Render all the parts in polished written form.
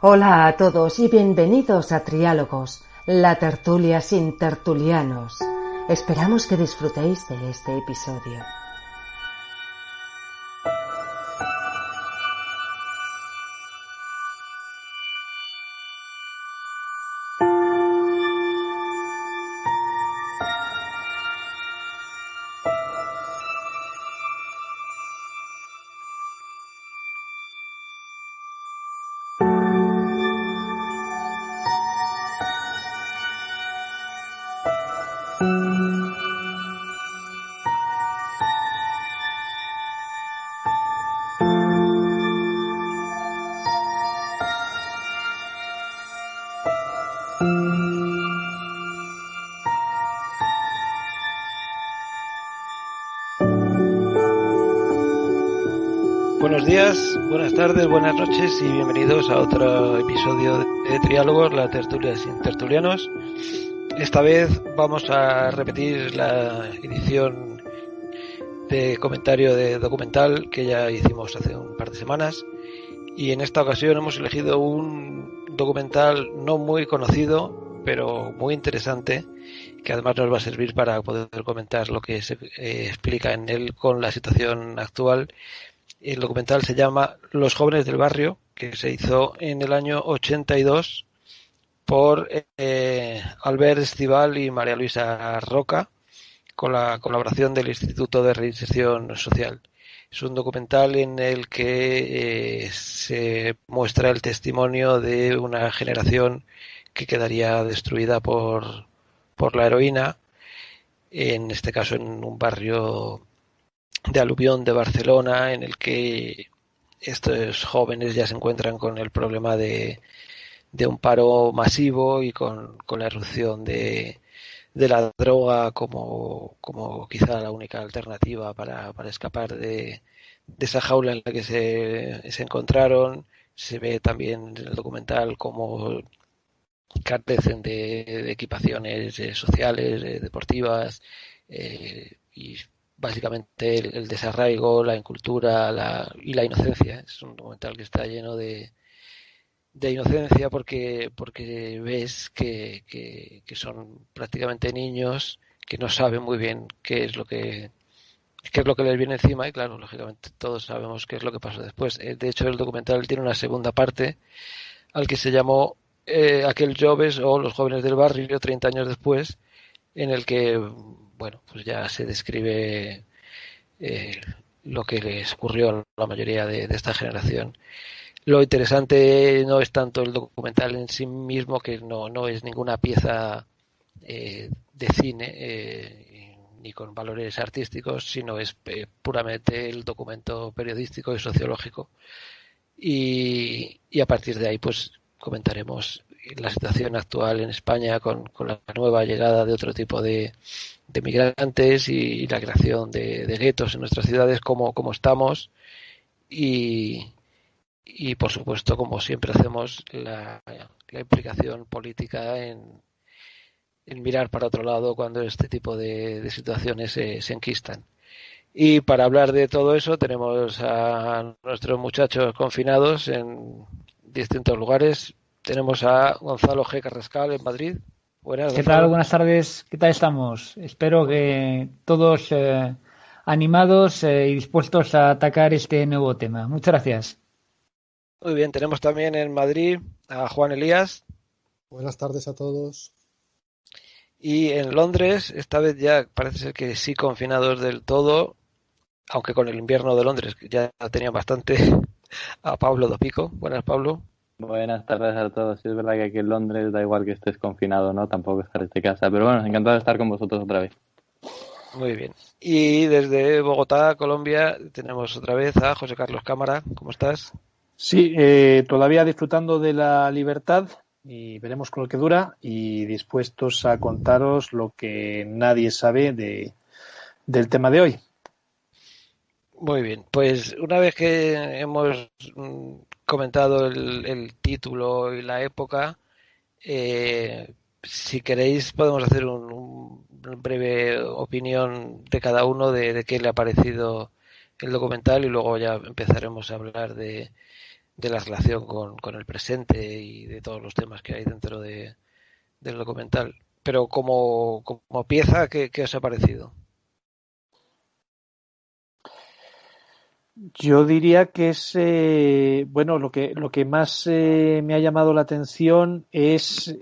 Hola a todos y bienvenidos a Triálogos, la tertulia sin tertulianos. Esperamos que disfrutéis de este episodio. Buenos días, buenas tardes, buenas noches y bienvenidos a otro episodio de Triálogos, la tertulia sin tertulianos. Esta vez vamos a repetir la edición de comentario de documental que ya hicimos hace un par de semanas, y en esta ocasión hemos elegido un documental no muy conocido pero muy interesante, que además nos va a servir para poder comentar lo que se explica en él con la situación actual. El documental se llama Los jóvenes del barrio, que se hizo en el año 82 por Albert Estival y María Luisa Roca, con la colaboración del Instituto de Reinserción Social. Es un documental en el que se muestra el testimonio de una generación que quedaría destruida por la heroína, en este caso en un barrio de aluvión de Barcelona, en el que estos jóvenes ya se encuentran con el problema de un paro masivo y con la irrupción de la droga como quizá la única alternativa para escapar de esa jaula en la que se encontraron. Se ve también en el documental cómo carecen de equipaciones sociales, deportivas, y básicamente el desarraigo, la incultura y la inocencia. Es un documental que está lleno de inocencia porque ves que son prácticamente niños que no saben muy bien qué es lo que les viene encima, y claro, lógicamente todos sabemos qué es lo que pasa después. De hecho, el documental tiene una segunda parte al que se llamó Aquel Joves o Los jóvenes del barrio 30 años después, en el que, bueno, pues ya se describe eh, lo que les ocurrió a la mayoría de esta generación. Lo interesante no es tanto el documental en sí mismo, que no es ninguna pieza de cine ni con valores artísticos, sino es puramente el documento periodístico y sociológico. Y a partir de ahí pues comentaremos la situación actual en España con la nueva llegada de otro tipo de migrantes y la creación de guetos en nuestras ciudades, cómo estamos, y por supuesto, como siempre hacemos, la implicación política en mirar para otro lado cuando este tipo de situaciones se enquistan. Y para hablar de todo eso tenemos a nuestros muchachos confinados en distintos lugares. Tenemos a Gonzalo G. Carrascal en Madrid. Buenas, ¿Qué tal? Gonzalo. Buenas tardes. ¿Qué tal estamos? Espero que todos animados y dispuestos a atacar este nuevo tema. Muchas gracias. Muy bien, tenemos también en Madrid a Juan Elías. Buenas tardes a todos. Y en Londres, esta vez ya parece ser que sí confinados del todo, aunque con el invierno de Londres ya tenían bastante, a Pablo Dopico. Buenas, Pablo. Buenas tardes a todos. Sí, es verdad que aquí en Londres da igual que estés confinado, ¿no? Tampoco estar de casa. Pero bueno, encantado de estar con vosotros otra vez. Muy bien. Y desde Bogotá, Colombia, tenemos otra vez a José Carlos Cámara. ¿Cómo estás? Sí, todavía disfrutando de la libertad y veremos con lo que dura y dispuestos a contaros lo que nadie sabe del tema de hoy. Muy bien, pues una vez que hemos comentado el título y la época, si queréis podemos hacer un breve opinión de cada uno de qué le ha parecido el documental, y luego ya empezaremos a hablar de de la relación con el presente y de todos los temas que hay dentro del documental. Pero como pieza, ¿qué os ha parecido? Yo diría que es, bueno, lo que más me ha llamado la atención es,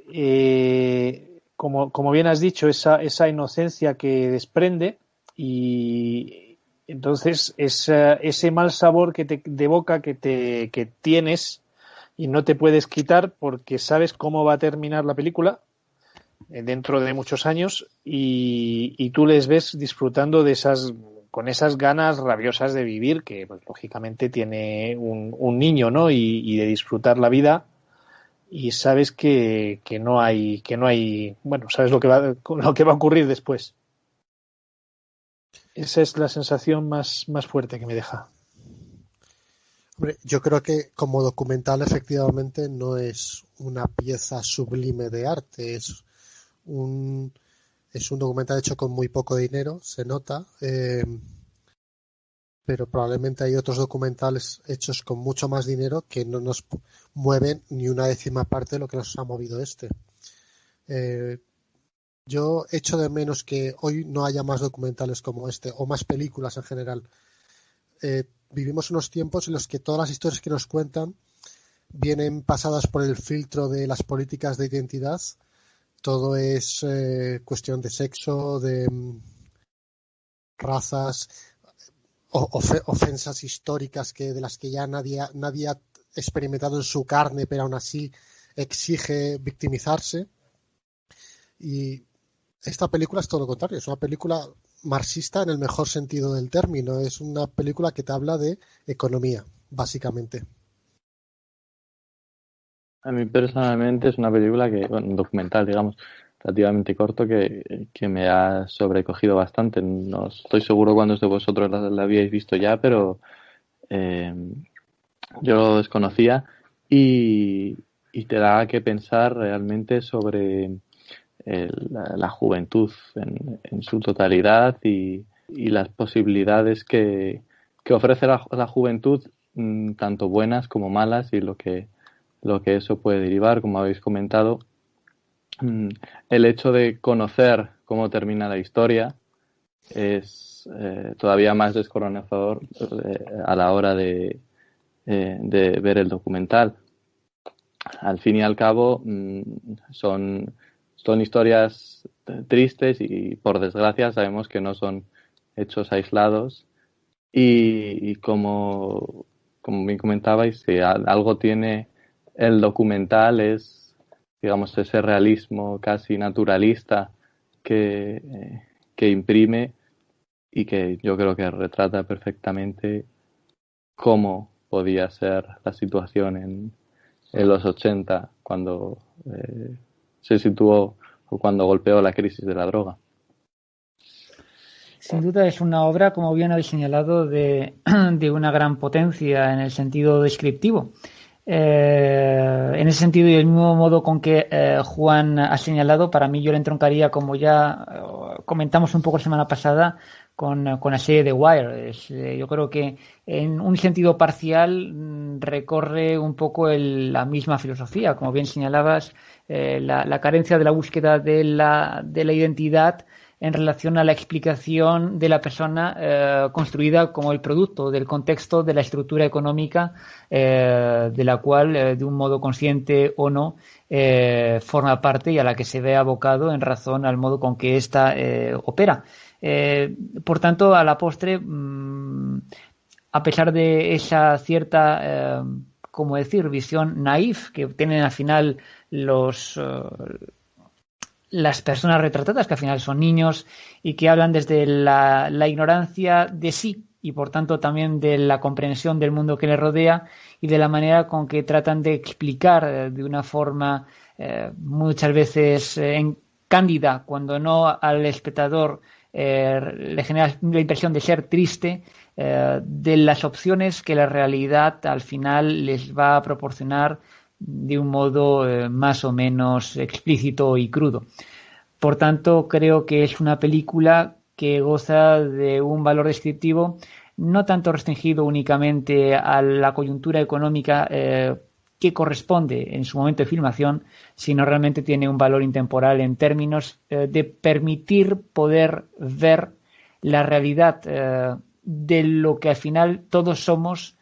como bien has dicho, esa inocencia que desprende, y entonces ese mal sabor de boca que tienes y no te puedes quitar porque sabes cómo va a terminar la película dentro de muchos años, y tú les ves disfrutando con esas ganas rabiosas de vivir que, pues, lógicamente tiene un niño, ¿no? Y de disfrutar la vida, y sabes que no hay, bueno, sabes lo que va a ocurrir después. Esa es la sensación más fuerte que me deja. Hombre, yo creo que como documental efectivamente no es una pieza sublime de arte, es un documental hecho con muy poco dinero, se nota, pero probablemente hay otros documentales hechos con mucho más dinero que no nos mueven ni una décima parte de lo que nos ha movido este. Yo echo de menos que hoy no haya más documentales como este, o más películas en general. Vivimos unos tiempos en los que todas las historias que nos cuentan vienen pasadas por el filtro de las políticas de identidad. Todo es cuestión de sexo, de razas, ofensas históricas de las que ya nadie ha experimentado en su carne, pero aún así exige victimizarse. Y esta película es todo lo contrario, es una película marxista en el mejor sentido del término, es una película que te habla de economía, básicamente. A mí personalmente es una película un documental, digamos, relativamente corto que me ha sobrecogido bastante. No estoy seguro cuántos de vosotros la habíais visto ya, pero yo lo desconocía, y te da que pensar realmente sobre la juventud en su totalidad, y las posibilidades que ofrece la juventud, tanto buenas como malas, y lo que eso puede derivar, como habéis comentado. El hecho de conocer cómo termina la historia es todavía más descorazonador a la hora de ver el documental. Al fin y al cabo, son historias tristes, y por desgracia sabemos que no son hechos aislados, y como bien comentabais, si algo tiene el documental es, digamos, ese realismo casi naturalista que imprime, y que yo creo que retrata perfectamente cómo podía ser la situación en los 80, cuando se situó, o cuando golpeó la crisis de la droga. Sin duda es una obra, como bien habéis señalado, de una gran potencia en el sentido descriptivo. En ese sentido, y del mismo modo con que Juan ha señalado, para mí yo le entroncaría, como ya comentamos un poco la semana pasada, con la serie The Wire. Yo creo que en un sentido parcial recorre un poco la misma filosofía. Como bien señalabas, la carencia de la búsqueda de la identidad en relación a la explicación de la persona construida como el producto del contexto de la estructura económica de la cual, de un modo consciente o no, forma parte, y a la que se ve abocado en razón al modo con que ésta opera. Por tanto, a la postre, a pesar de esa cierta, ¿cómo decir?, visión naif que tienen al final las personas retratadas, que al final son niños y que hablan desde la ignorancia de sí, y por tanto también de la comprensión del mundo que les rodea, y de la manera con que tratan de explicar de una forma muchas veces cándida, cuando no al espectador le genera la impresión de ser triste, de las opciones que la realidad al final les va a proporcionar de un modo más o menos explícito y crudo. Por tanto, creo que es una película que goza de un valor descriptivo no tanto restringido únicamente a la coyuntura económica que corresponde en su momento de filmación, sino realmente tiene un valor intemporal en términos de permitir poder ver la realidad de lo que al final todos somos,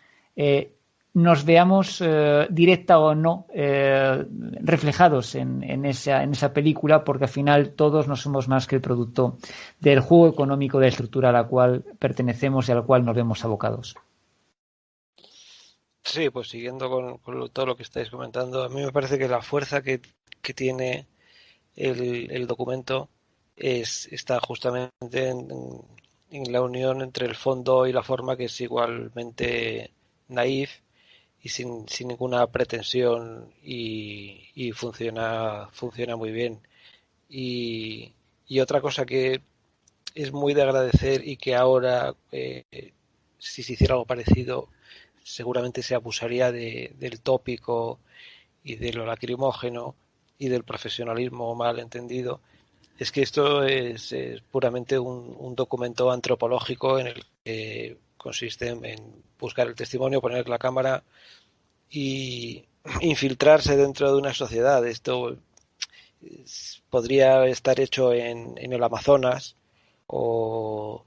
nos veamos directa o no reflejados en esa película, porque al final todos no somos más que el producto del juego económico, de la estructura a la cual pertenecemos y a la cual nos vemos abocados. Sí, pues siguiendo con todo lo que estáis comentando, a mí me parece que la fuerza que tiene el documento está justamente en la unión entre el fondo y la forma, que es igualmente naif y sin ninguna pretensión, y funciona muy bien. Y otra cosa que es muy de agradecer, y que ahora si se hiciera algo parecido seguramente se abusaría del tópico y de lo lacrimógeno y del profesionalismo mal entendido, es que esto es puramente un documento antropológico en el que consiste en buscar el testimonio, poner la cámara y infiltrarse dentro de una sociedad. Esto podría estar hecho en el Amazonas o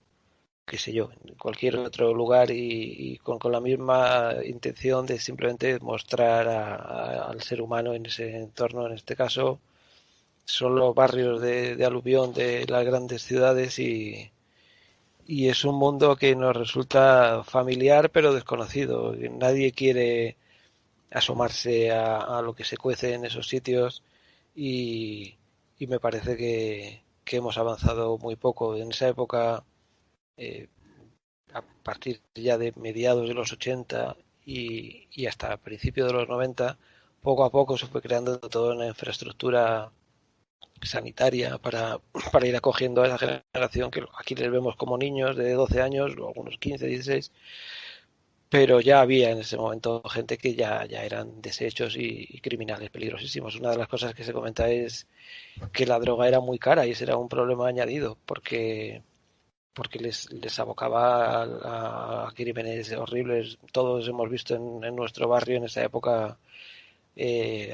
qué sé yo, en cualquier otro lugar, y con la misma intención de simplemente mostrar al ser humano en ese entorno. En este caso son los barrios de aluvión de las grandes ciudades, y es un mundo que nos resulta familiar pero desconocido. Nadie quiere asomarse a lo que se cuece en esos sitios, y me parece que hemos avanzado muy poco. En esa época, a partir ya de mediados de los 80 y hasta principios de los 90, poco a poco se fue creando toda una infraestructura sanitaria para ir acogiendo a esa generación, que aquí les vemos como niños de 12 años, o algunos 15, 16, pero ya había en ese momento gente que ya eran deshechos y criminales peligrosísimos. Una de las cosas que se comenta es que la droga era muy cara, y ese era un problema añadido, porque les abocaba a crímenes horribles. Todos hemos visto en nuestro barrio en esa época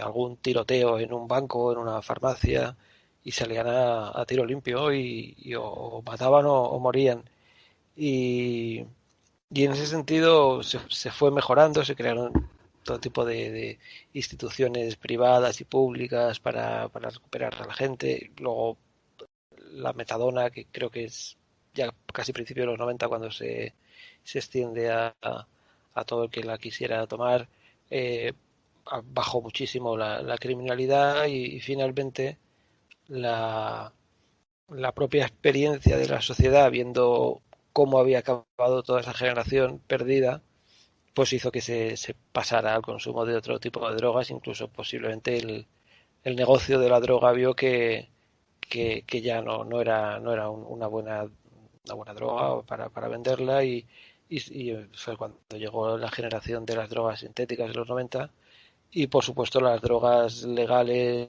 algún tiroteo en un banco, en una farmacia, y salían a tiro limpio, y o mataban o morían. Y en ese sentido se fue mejorando, se crearon todo tipo de instituciones privadas y públicas para recuperar a la gente. Luego la metadona, que creo que es ya casi principios de los 90 cuando se extiende a todo el que la quisiera tomar, bajó muchísimo la criminalidad, y finalmente la propia experiencia de la sociedad, viendo cómo había acabado toda esa generación perdida, pues hizo que se pasara al consumo de otro tipo de drogas. Incluso posiblemente el negocio de la droga vio que ya no era una buena droga para venderla, y fue cuando llegó la generación de las drogas sintéticas de los 90, y por supuesto las drogas legales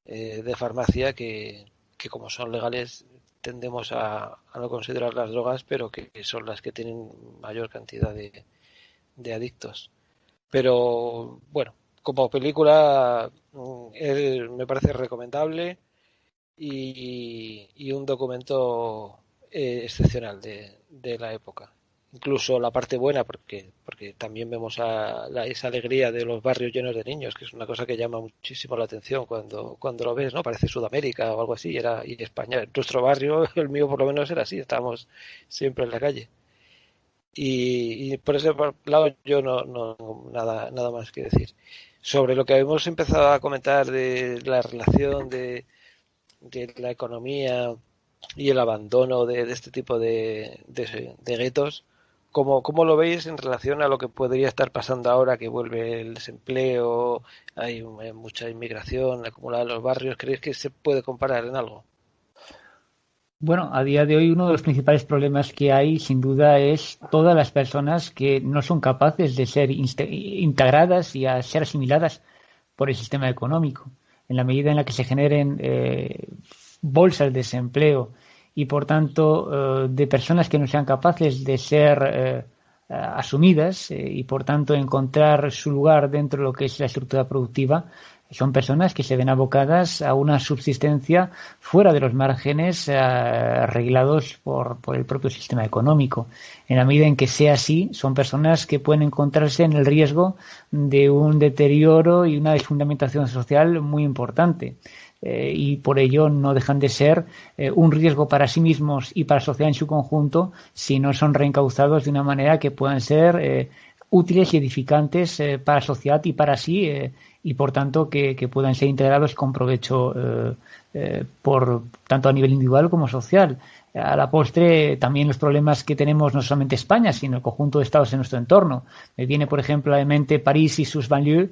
de farmacia, que como son legales tendemos a no considerar las drogas, pero que son las que tienen mayor cantidad de adictos. Pero bueno, como película me parece recomendable, y un documento excepcional de la época. Incluso la parte buena, porque también vemos esa alegría de los barrios llenos de niños, que es una cosa que llama muchísimo la atención cuando lo ves, ¿no? Parece Sudamérica o algo así, y España. Nuestro barrio, el mío por lo menos, era así, estábamos siempre en la calle. Y por ese lado yo no tengo nada más que decir. Sobre lo que hemos empezado a comentar de la relación de la economía y el abandono de este tipo de guetos, ¿cómo lo veis en relación a lo que podría estar pasando ahora, que vuelve el desempleo, hay mucha inmigración acumulada en los barrios? ¿Creéis que se puede comparar en algo? Bueno, a día de hoy uno de los principales problemas que hay, sin duda, es todas las personas que no son capaces de ser integradas y a ser asimiladas por el sistema económico. En la medida en la que se generen bolsas de desempleo y por tanto de personas que no sean capaces de ser asumidas y por tanto encontrar su lugar dentro de lo que es la estructura productiva, son personas que se ven abocadas a una subsistencia fuera de los márgenes arreglados por el propio sistema económico. En la medida en que sea así, son personas que pueden encontrarse en el riesgo de un deterioro y una desfundamentación social muy importante. Y por ello no dejan de ser un riesgo para sí mismos y para la sociedad en su conjunto si no son reencauzados de una manera que puedan ser útiles y edificantes para la sociedad y para sí y por tanto que puedan ser integrados con provecho por tanto a nivel individual como social. A la postre, también los problemas que tenemos no solamente España, sino el conjunto de estados en nuestro entorno. Me viene, por ejemplo, a la mente París y sus banlieues,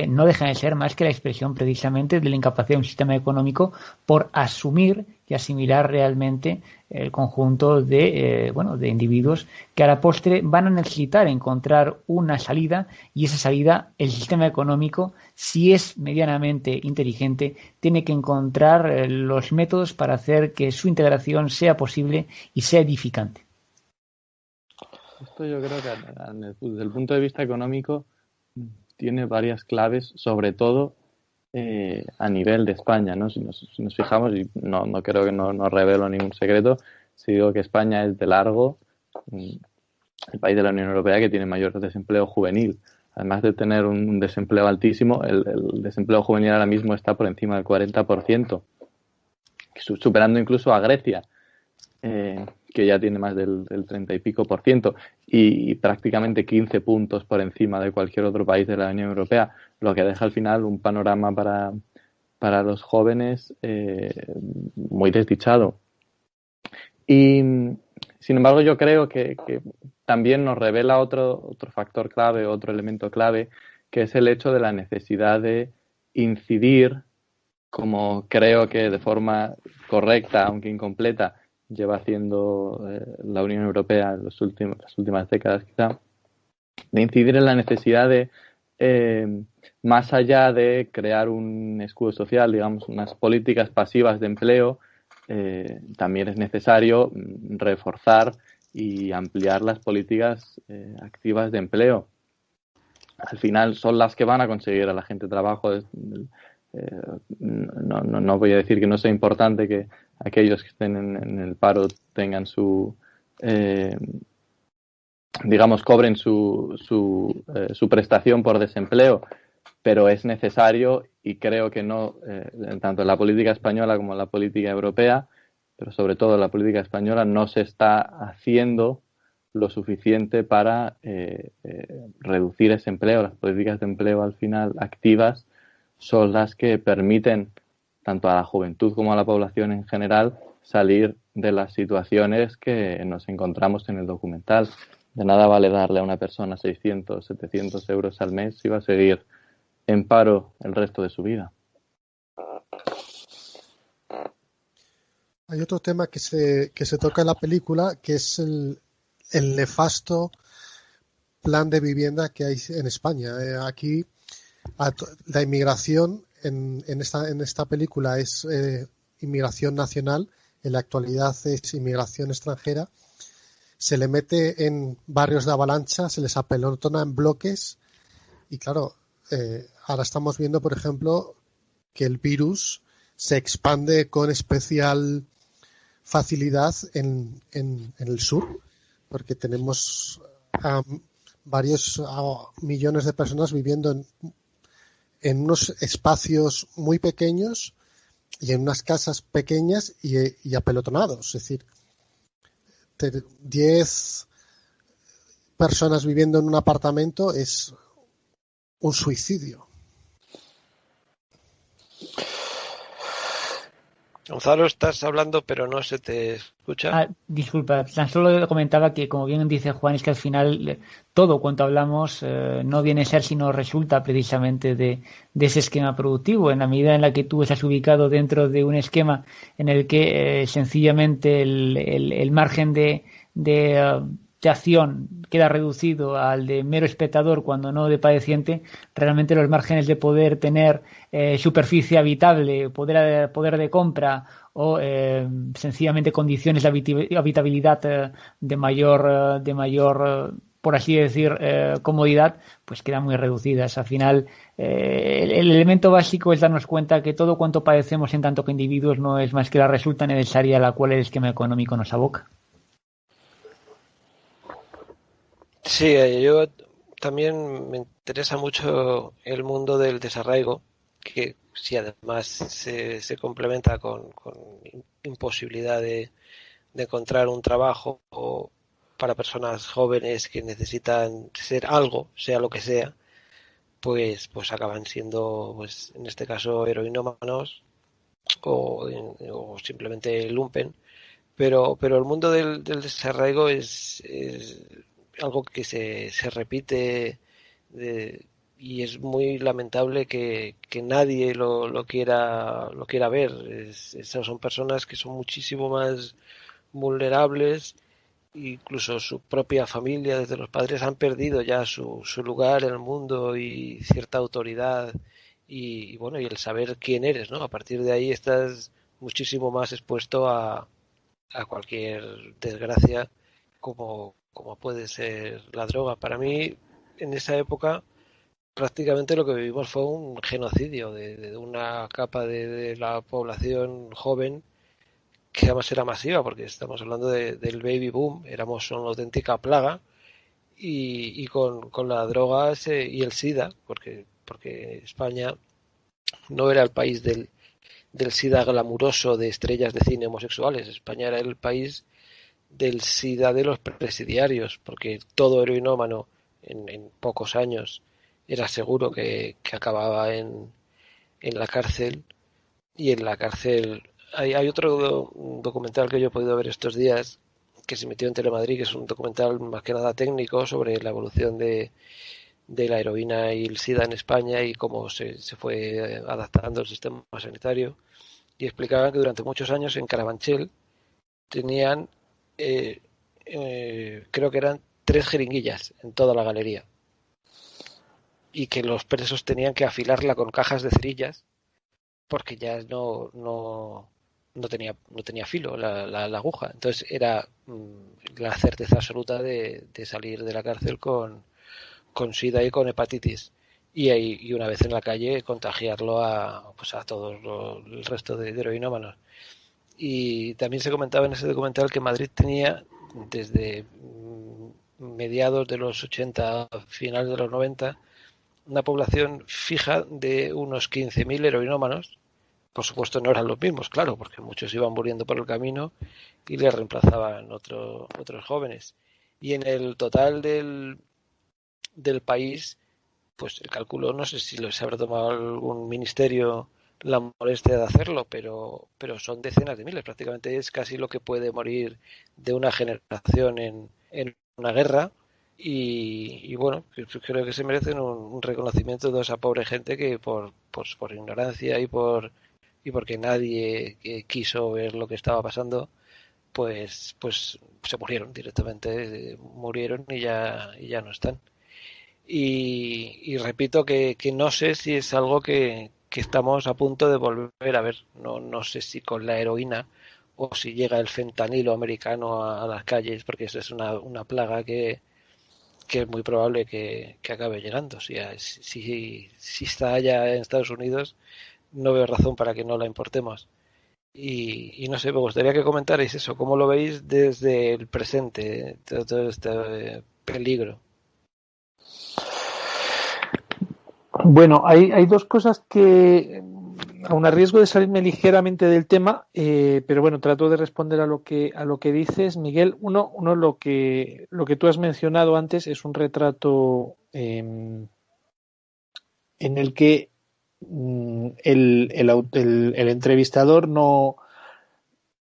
no dejan de ser más que la expresión precisamente de la incapacidad de un sistema económico por asumir y asimilar realmente el conjunto de individuos que a la postre van a necesitar encontrar una salida, y esa salida, el sistema económico, si es medianamente inteligente, tiene que encontrar los métodos para hacer que su integración sea posible y sea edificante. Esto yo creo que desde el punto de vista económico tiene varias claves, sobre todo a nivel de España, ¿no? Si nos fijamos, y no creo que no revelo ningún secreto si digo que España es de largo el país de la Unión Europea que tiene mayor desempleo juvenil. Además de tener un desempleo altísimo, el desempleo juvenil ahora mismo está por encima del 40%, superando incluso a Grecia, que ya tiene más del 30 y pico por ciento, y prácticamente 15 puntos por encima de cualquier otro país de la Unión Europea, lo que deja al final un panorama para los jóvenes muy desdichado. Y sin embargo yo creo que también nos revela otro factor clave, otro elemento clave, que es el hecho de la necesidad de incidir, como creo que de forma correcta, aunque incompleta, lleva haciendo la Unión Europea en las últimas décadas quizá, de incidir en la necesidad de, más allá de crear un escudo social, digamos, unas políticas pasivas de empleo, también es necesario reforzar y ampliar las políticas activas de empleo. Al final son las que van a conseguir a la gente trabajo. No voy a decir que no sea importante que aquellos que estén en el paro tengan cobren su prestación por desempleo, pero es necesario, y creo que no, tanto en la política española como en la política europea, pero sobre todo en la política española, no se está haciendo lo suficiente para reducir ese empleo. Las políticas de empleo al final activas son las que permiten tanto a la juventud como a la población en general salir de las situaciones que nos encontramos en el documental. De nada vale darle a una persona 600, 700 euros al mes si va a seguir en paro el resto de su vida. Hay otro tema que se toca en la película, que es el nefasto plan de vivienda que hay en España. Aquí la inmigración en esta película es inmigración nacional, en la actualidad es inmigración extranjera. Se le mete en barrios de avalancha, se les apelotona en bloques y claro, ahora estamos viendo, por ejemplo, que el virus se expande con especial facilidad en el sur, porque tenemos varios millones de personas viviendo en unos espacios muy pequeños y en unas casas pequeñas y apelotonados. Es decir, 10 personas viviendo en un apartamento es un suicidio. Gonzalo, estás hablando pero no se te escucha. Disculpa, tan solo comentaba que, como bien dice Juan, es que al final todo cuanto hablamos no viene a ser sino resulta precisamente de ese esquema productivo. En la medida en la que tú estás ubicado dentro de un esquema en el que sencillamente el margen de de acción queda reducido al de mero espectador cuando no de padeciente, realmente los márgenes de poder tener superficie habitable, poder de compra o sencillamente condiciones de habitabilidad de mayor por así decir, comodidad, pues quedan muy reducidas. Al final, el elemento básico es darnos cuenta que todo cuanto padecemos en tanto que individuos no es más que la resulta necesaria a la cual el esquema económico nos aboca. Sí, yo también me interesa mucho el mundo del desarraigo, que sí además se complementa con imposibilidad de encontrar un trabajo o para personas jóvenes que necesitan ser algo, sea lo que sea, pues acaban siendo, pues en este caso, heroinómanos o simplemente lumpen. Pero el mundo del desarraigo es algo que se repite y es muy lamentable que nadie lo quiera ver. Esas son personas que son muchísimo más vulnerables, incluso su propia familia, desde los padres, han perdido ya su lugar en el mundo y cierta autoridad y bueno, y el saber quién eres, ¿no? A partir de ahí estás muchísimo más expuesto a cualquier desgracia como puede ser la droga. Para mí, en esa época, prácticamente lo que vivimos fue un genocidio de una capa de la población joven que además era masiva, porque estamos hablando del baby boom, éramos una auténtica plaga, y con la droga y el SIDA, porque España no era el país del SIDA glamuroso de estrellas de cine homosexuales, España era el país del SIDA de los presidiarios, porque todo heroinómano en pocos años era seguro que acababa en la cárcel, y en la cárcel hay otro documental que yo he podido ver estos días que se metió en Telemadrid, que es un documental más que nada técnico sobre la evolución de la heroína y el SIDA en España y cómo se fue adaptando el sistema sanitario, y explicaban que durante muchos años en Carabanchel tenían creo que eran 3 jeringuillas en toda la galería, y que los presos tenían que afilarla con cajas de cerillas porque ya no tenía filo la aguja. Entonces era la certeza absoluta de salir de la cárcel con SIDA y con hepatitis. Y una vez en la calle contagiarlo a todos el resto de heroinómanos. Y también se comentaba en ese documental que Madrid tenía desde mediados de los 80, finales de los 90, una población fija de unos 15.000 heroinómanos. Por supuesto no eran los mismos, claro, porque muchos iban muriendo por el camino y les reemplazaban otros jóvenes. Y en el total del país, pues el cálculo, no sé si se habrá tomado algún ministerio la molestia de hacerlo, pero son decenas de miles, prácticamente es casi lo que puede morir de una generación en una guerra. Y bueno, creo que se merecen un reconocimiento de esa pobre gente que por ignorancia y porque nadie quiso ver lo que estaba pasando, pues se murieron directamente, murieron y ya no están. Y repito que no sé si es algo que estamos a punto de volver a ver. No sé si con la heroína o si llega el fentanilo americano a las calles, porque eso es una plaga que es muy probable que acabe llegando. Si está allá en Estados Unidos, no veo razón para que no la importemos. Y no sé, me gustaría que comentarais eso, cómo lo veis desde el presente, todo este peligro. Bueno, hay dos cosas que, aun a riesgo de salirme ligeramente del tema, pero bueno, trato de responder a lo que dices, Miguel. Uno lo que tú has mencionado antes es un retrato en el que el entrevistador no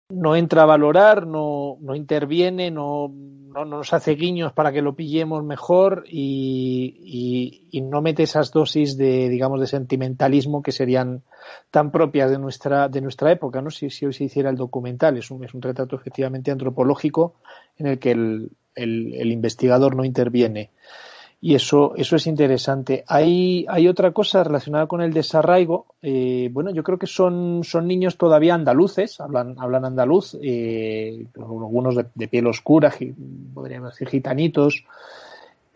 no entra a valorar, no interviene, no nos hace guiños para que lo pillemos mejor y no mete esas dosis de, digamos, de sentimentalismo que serían tan propias de nuestra época, ¿no? Si hoy se hiciera el documental, es un retrato efectivamente antropológico en el que el investigador no interviene. Y eso es interesante. Hay otra cosa relacionada con el desarraigo. Bueno, yo creo que son niños todavía andaluces, hablan andaluz, algunos de piel oscura, podríamos decir gitanitos.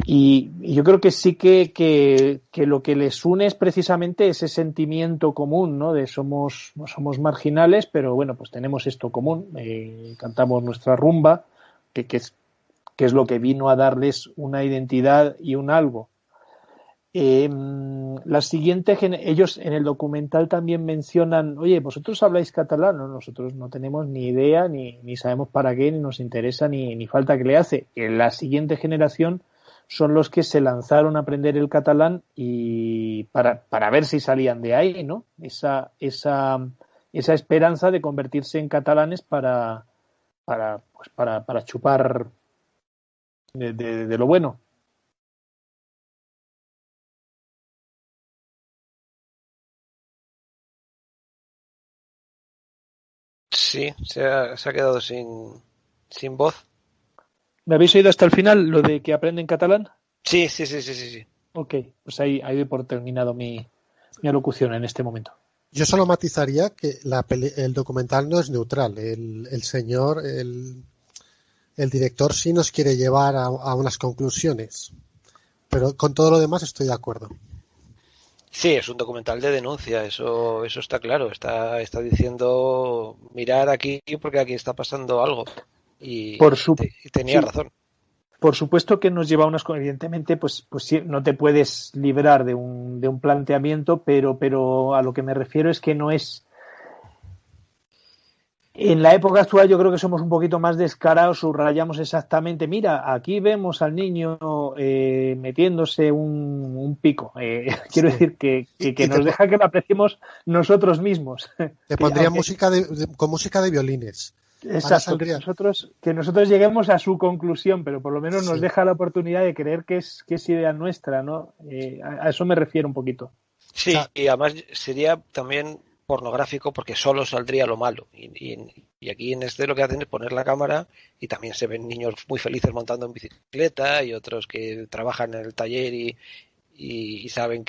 Y yo creo que sí que lo que les une es precisamente ese sentimiento común, ¿no? De no somos marginales, pero bueno, pues tenemos esto común. Cantamos nuestra rumba, que es lo que vino a darles una identidad y un algo. La siguiente, ellos en el documental también mencionan, oye, ¿vosotros habláis catalán? No, nosotros no tenemos ni idea, ni sabemos para qué, ni nos interesa, ni falta que le hace. La siguiente generación son los que se lanzaron a aprender el catalán y para ver si salían de ahí, ¿no? Esa esperanza de convertirse en catalanes para chupar de lo bueno. Sí, se ha quedado sin voz. ¿Me habéis oído hasta el final lo de que aprenden catalán? Sí. Ok, pues ahí doy por terminado mi alocución en este momento. Yo solo matizaría que el documental no es neutral. El señor, el director sí nos quiere llevar a unas conclusiones, pero con todo lo demás estoy de acuerdo. Sí, es un documental de denuncia, eso está claro. Está diciendo, mirar aquí porque aquí está pasando algo. Y tenía razón. Por supuesto que nos lleva a unas, evidentemente, pues sí, no te puedes librar de un planteamiento, pero a lo que me refiero es que no es. En la época actual yo creo que somos un poquito más descarados, subrayamos exactamente, mira, aquí vemos al niño metiéndose un pico. Quiero decir que nos deja que lo apreciemos nosotros mismos. Te pondría música con música de violines. Exacto, que nosotros lleguemos a su conclusión, pero por lo menos nos deja la oportunidad de creer que es idea nuestra, ¿no? A eso me refiero un poquito. Sí, y además sería también pornográfico porque solo saldría lo malo. Y aquí en lo que hacen es poner la cámara y también se ven niños muy felices montando en bicicleta y otros que trabajan en el taller y sabe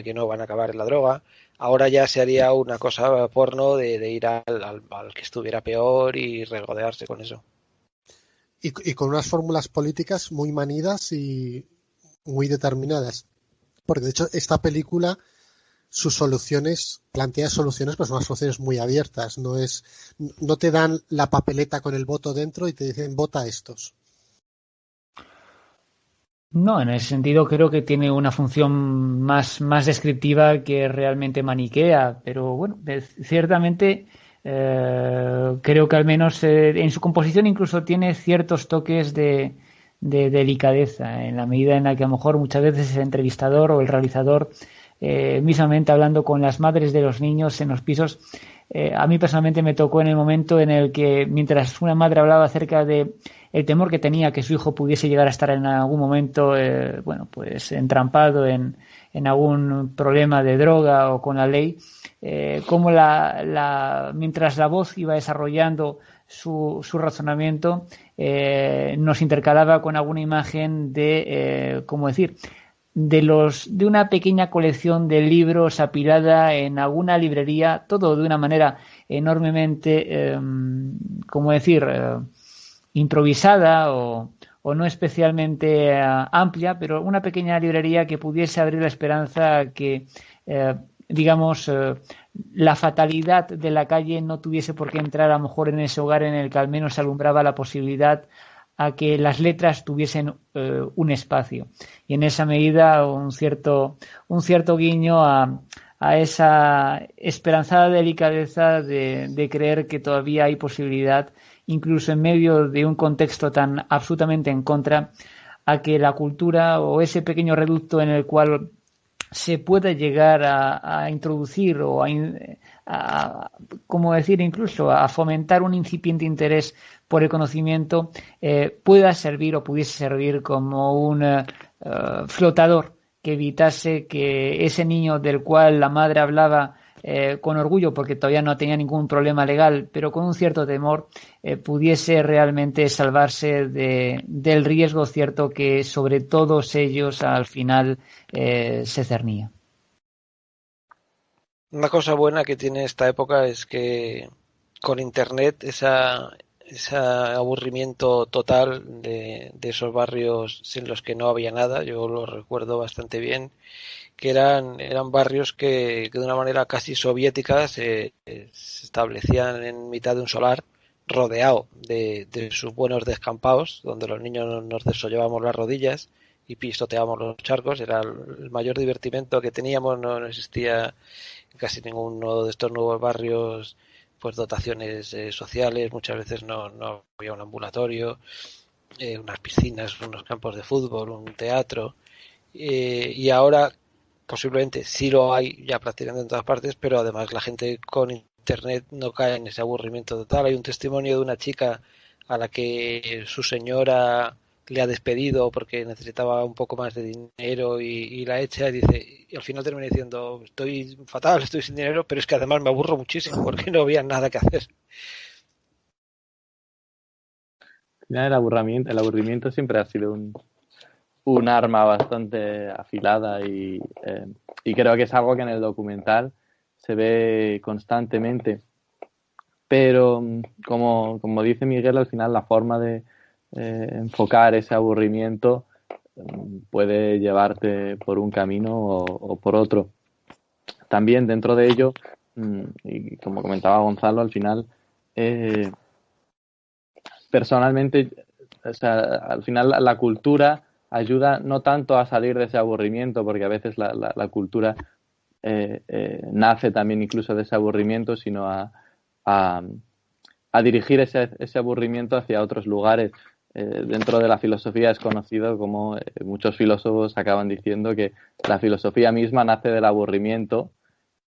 que no van a acabar en la droga. Ahora ya se haría una cosa porno de ir al que estuviera peor y regodearse con eso. Y con unas fórmulas políticas muy manidas y muy determinadas. Porque de hecho esta película, sus soluciones, plantea soluciones, pues son unas soluciones muy abiertas. No te dan la papeleta con el voto dentro y te dicen vota estos. No, en ese sentido creo que tiene una función más descriptiva que realmente maniquea, pero bueno, ciertamente creo que al menos en su composición incluso tiene ciertos toques de delicadeza, en la medida en la que a lo mejor muchas veces el entrevistador o el realizador, mismamente hablando con las madres de los niños en los pisos, a mí personalmente me tocó en el momento en el que mientras una madre hablaba acerca de el temor que tenía que su hijo pudiese llegar a estar en algún momento, pues entrampado en algún problema de droga o con la ley, como mientras la voz iba desarrollando su razonamiento, nos intercalaba con alguna imagen de, ¿cómo decir?, de una pequeña colección de libros apilada en alguna librería, todo de una manera enormemente, ¿cómo decir?, improvisada o no especialmente amplia, pero una pequeña librería que pudiese abrir la esperanza que, la fatalidad de la calle no tuviese por qué entrar a lo mejor en ese hogar en el que al menos se alumbraba la posibilidad a que las letras tuviesen un espacio. Y en esa medida un cierto guiño a esa esperanzada delicadeza de creer que todavía hay posibilidad, incluso en medio de un contexto tan absolutamente en contra, a que la cultura o ese pequeño reducto en el cual se pueda llegar a introducir o como decir, incluso a fomentar un incipiente interés por el conocimiento, pueda servir o pudiese servir como un flotador que evitase que ese niño del cual la madre hablaba con orgullo, porque todavía no tenía ningún problema legal, pero con un cierto temor, pudiese realmente salvarse del riesgo cierto que sobre todos ellos al final se cernía. Una cosa buena que tiene esta época es que con internet ese aburrimiento total de esos barrios en los que no había nada, yo lo recuerdo bastante bien, que eran barrios que de una manera casi soviética se establecían en mitad de un solar, rodeado de sus buenos descampados, donde los niños nos desollábamos las rodillas y pisoteábamos los charcos. Era el mayor divertimento que teníamos. No existía en casi ninguno de estos nuevos barrios pues dotaciones sociales. Muchas veces no había un ambulatorio, unas piscinas, unos campos de fútbol, un teatro, y ahora posiblemente sí lo hay ya prácticamente en todas partes, pero además la gente con internet no cae en ese aburrimiento total. Hay un testimonio de una chica a la que su señora le ha despedido porque necesitaba un poco más de dinero y la echa, y dice, y al final termina diciendo, estoy fatal, estoy sin dinero, pero es que además me aburro muchísimo porque no había nada que hacer. El aburrimiento siempre ha sido un arma bastante afilada y creo que es algo que en el documental se ve constantemente. Pero como dice Miguel, al final la forma de enfocar ese aburrimiento puede llevarte por un camino o por otro. También dentro de ello, y como comentaba Gonzalo, al final personalmente, o sea, al final la cultura ayuda no tanto a salir de ese aburrimiento, porque a veces la cultura nace también incluso de ese aburrimiento, sino a dirigir ese aburrimiento hacia otros lugares. Dentro de la filosofía es conocido como muchos filósofos acaban diciendo que la filosofía misma nace del aburrimiento,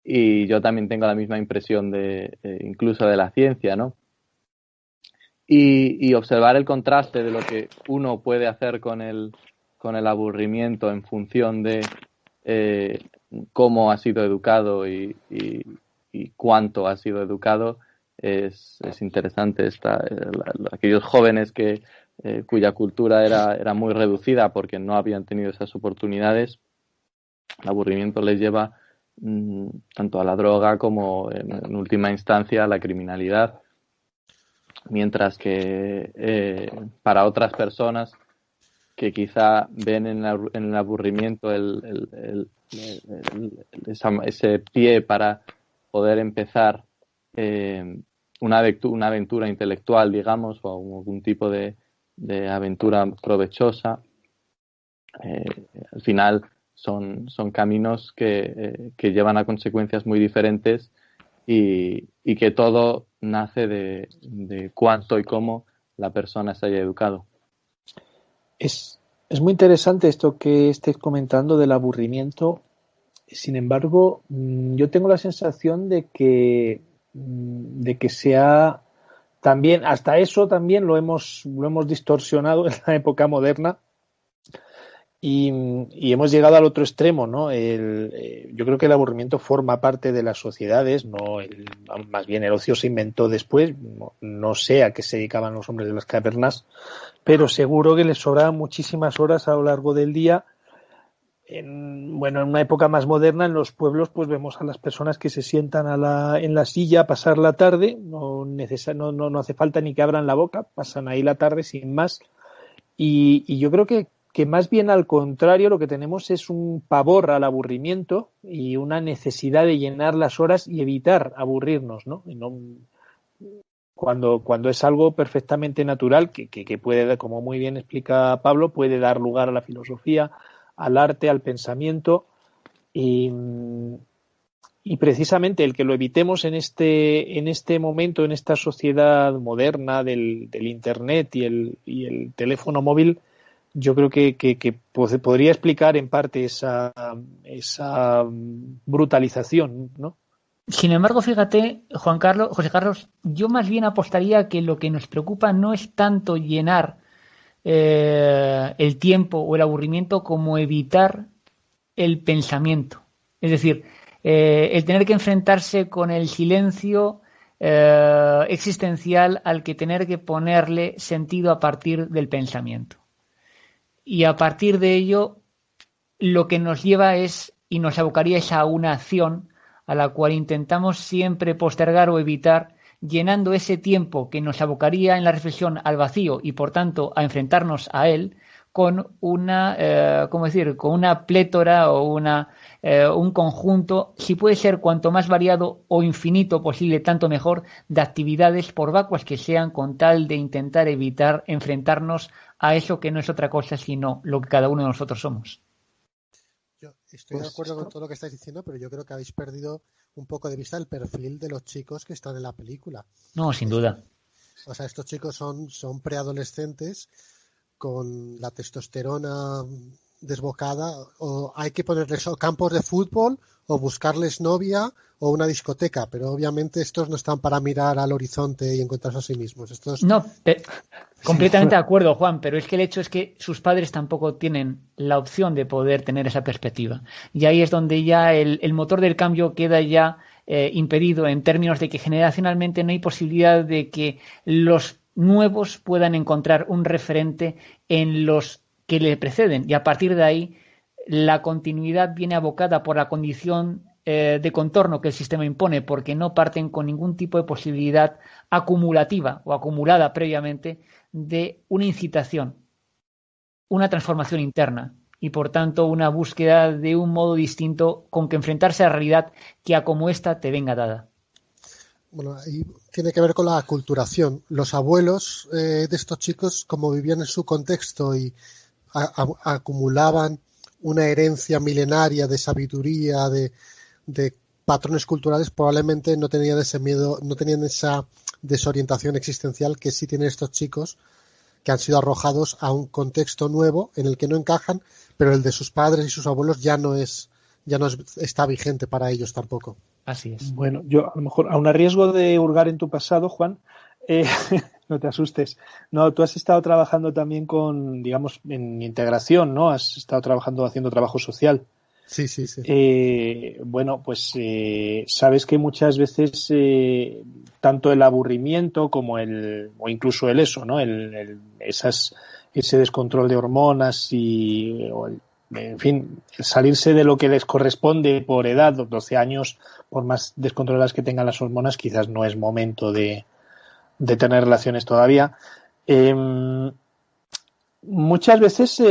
y yo también tengo la misma impresión incluso de la ciencia, ¿no? Y observar el contraste de lo que uno puede hacer con el aburrimiento en función de cómo ha sido educado y cuánto ha sido educado es interesante. Aquellos jóvenes cuya cultura era muy reducida porque no habían tenido esas oportunidades, el aburrimiento les lleva tanto a la droga como en última instancia a la criminalidad. Mientras que para otras personas que quizá ven en el aburrimiento ese pie para poder empezar una aventura intelectual, digamos, o algún tipo de aventura provechosa, al final son caminos que llevan a consecuencias muy diferentes, y que todo nace de cuánto y cómo la persona se haya educado. Es muy interesante esto que estés comentando del aburrimiento. Sin embargo, yo tengo la sensación de que sea también, hasta eso también lo hemos distorsionado en la época moderna. Y hemos llegado al otro extremo, ¿no? Yo creo que el aburrimiento forma parte de las sociedades, más bien el ocio se inventó después, no sé a qué se dedicaban los hombres de las cavernas, pero seguro que les sobraban muchísimas horas a lo largo del día. En una época más moderna, en los pueblos, pues vemos a las personas que se sientan en la silla a pasar la tarde, no hace falta ni que abran la boca, pasan ahí la tarde sin más, y yo creo que más bien al contrario lo que tenemos es un pavor al aburrimiento y una necesidad de llenar las horas y evitar aburrirnos, ¿no? Cuando es algo perfectamente natural que puede, como muy bien explica Pablo, puede dar lugar a la filosofía, al arte, al pensamiento, y precisamente el que lo evitemos en este momento, en esta sociedad moderna del internet y el teléfono móvil, yo creo que podría explicar en parte esa brutalización, ¿no? Sin embargo, fíjate, José Carlos, yo más bien apostaría que lo que nos preocupa no es tanto llenar el tiempo o el aburrimiento como evitar el pensamiento. Es decir, el tener que enfrentarse con el silencio existencial al que tener que ponerle sentido a partir del pensamiento. Y a partir de ello, lo que nos lleva es, y nos abocaría es a una acción a la cual intentamos siempre postergar o evitar, llenando ese tiempo que nos abocaría en la reflexión al vacío y por tanto a enfrentarnos a él con una, con una plétora o un conjunto, si puede ser cuanto más variado o infinito posible, tanto mejor, de actividades por vacuas que sean, con tal de intentar evitar enfrentarnos a eso que no es otra cosa sino lo que cada uno de nosotros somos. Yo estoy de acuerdo con todo lo que estáis diciendo, pero yo creo que habéis perdido un poco de vista el perfil de los chicos que están en la película. No, sin duda. O sea, estos chicos son preadolescentes con la testosterona desbocada, o hay que ponerles campos de fútbol o buscarles novia o una discoteca, pero obviamente estos no están para mirar al horizonte y encontrarse a sí mismos. No, completamente de acuerdo, Juan, pero es que el hecho es que sus padres tampoco tienen la opción de poder tener esa perspectiva. Y ahí es donde ya el motor del cambio queda ya impedido, en términos de que generacionalmente no hay posibilidad de que los nuevos puedan encontrar un referente en los que le preceden, y a partir de ahí la continuidad viene abocada por la condición de contorno que el sistema impone, porque no parten con ningún tipo de posibilidad acumulativa o acumulada previamente de una incitación, una transformación interna y por tanto una búsqueda de un modo distinto con que enfrentarse a la realidad que a como ésta te venga dada. Bueno, ahí tiene que ver con la aculturación. Los abuelos de estos chicos, como vivían en su contexto y acumulaban una herencia milenaria de sabiduría, de patrones culturales, probablemente no tenían ese miedo, no tenían esa desorientación existencial que sí tienen estos chicos que han sido arrojados a un contexto nuevo en el que no encajan, pero el de sus padres y sus abuelos ya no está vigente para ellos tampoco. Así es. Bueno, yo a lo mejor, aun a riesgo de hurgar en tu pasado, Juan, no te asustes. No, tú has estado trabajando también con, digamos, en integración, ¿no? Has estado trabajando, haciendo trabajo social. Sí. Bueno, pues sabes que muchas veces tanto el aburrimiento como o incluso el eso, ¿no? Ese descontrol de hormonas en fin, salirse de lo que les corresponde por edad, 12 años, por más descontroladas que tengan las hormonas, quizás no es momento de tener relaciones todavía. Muchas veces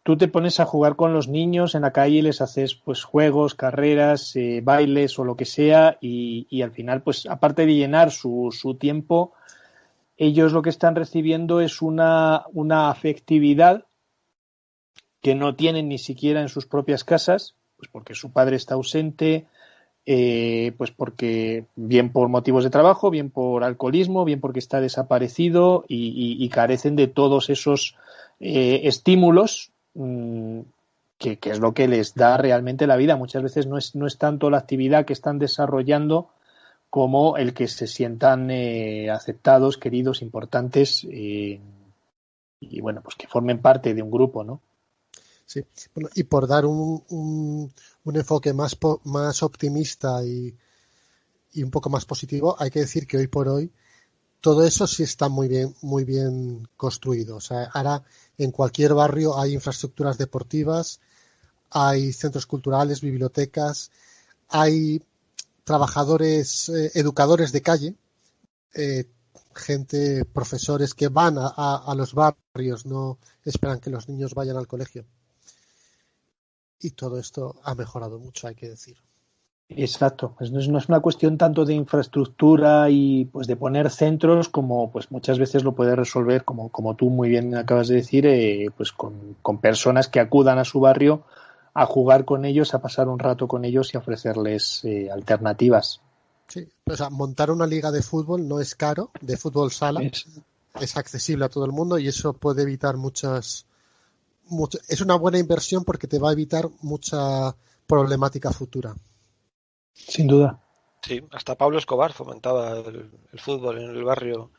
tú te pones a jugar con los niños en la calle y les haces pues juegos, carreras, bailes o lo que sea y al final, pues aparte de llenar su tiempo, ellos lo que están recibiendo es una afectividad que no tienen ni siquiera en sus propias casas, pues porque su padre está ausente, pues porque bien por motivos de trabajo, bien por alcoholismo, bien porque está desaparecido y carecen de todos esos estímulos que es lo que les da realmente la vida. Muchas veces no es tanto la actividad que están desarrollando como el que se sientan aceptados, queridos, importantes y bueno, pues que formen parte de un grupo, ¿no? Sí, bueno, y por dar un enfoque más optimista y un poco más positivo, hay que decir que hoy por hoy todo eso sí está muy bien construido. O sea, ahora en cualquier barrio hay infraestructuras deportivas, hay centros culturales, bibliotecas, hay trabajadores, educadores de calle, gente, profesores que van a los barrios, no esperan que los niños vayan al colegio. Y todo esto ha mejorado mucho, hay que decir. Exacto, pues no es una cuestión tanto de infraestructura y pues de poner centros como pues muchas veces lo puedes resolver como tú muy bien acabas de decir, pues con personas que acudan a su barrio a jugar con ellos, a pasar un rato con ellos y a ofrecerles alternativas. Sí, o sea, montar una liga de fútbol no es caro, de fútbol sala. es accesible a todo el mundo y eso puede evitar es una buena inversión porque te va a evitar mucha problemática futura. Sin duda. Sí, hasta Pablo Escobar fomentaba el fútbol en el barrio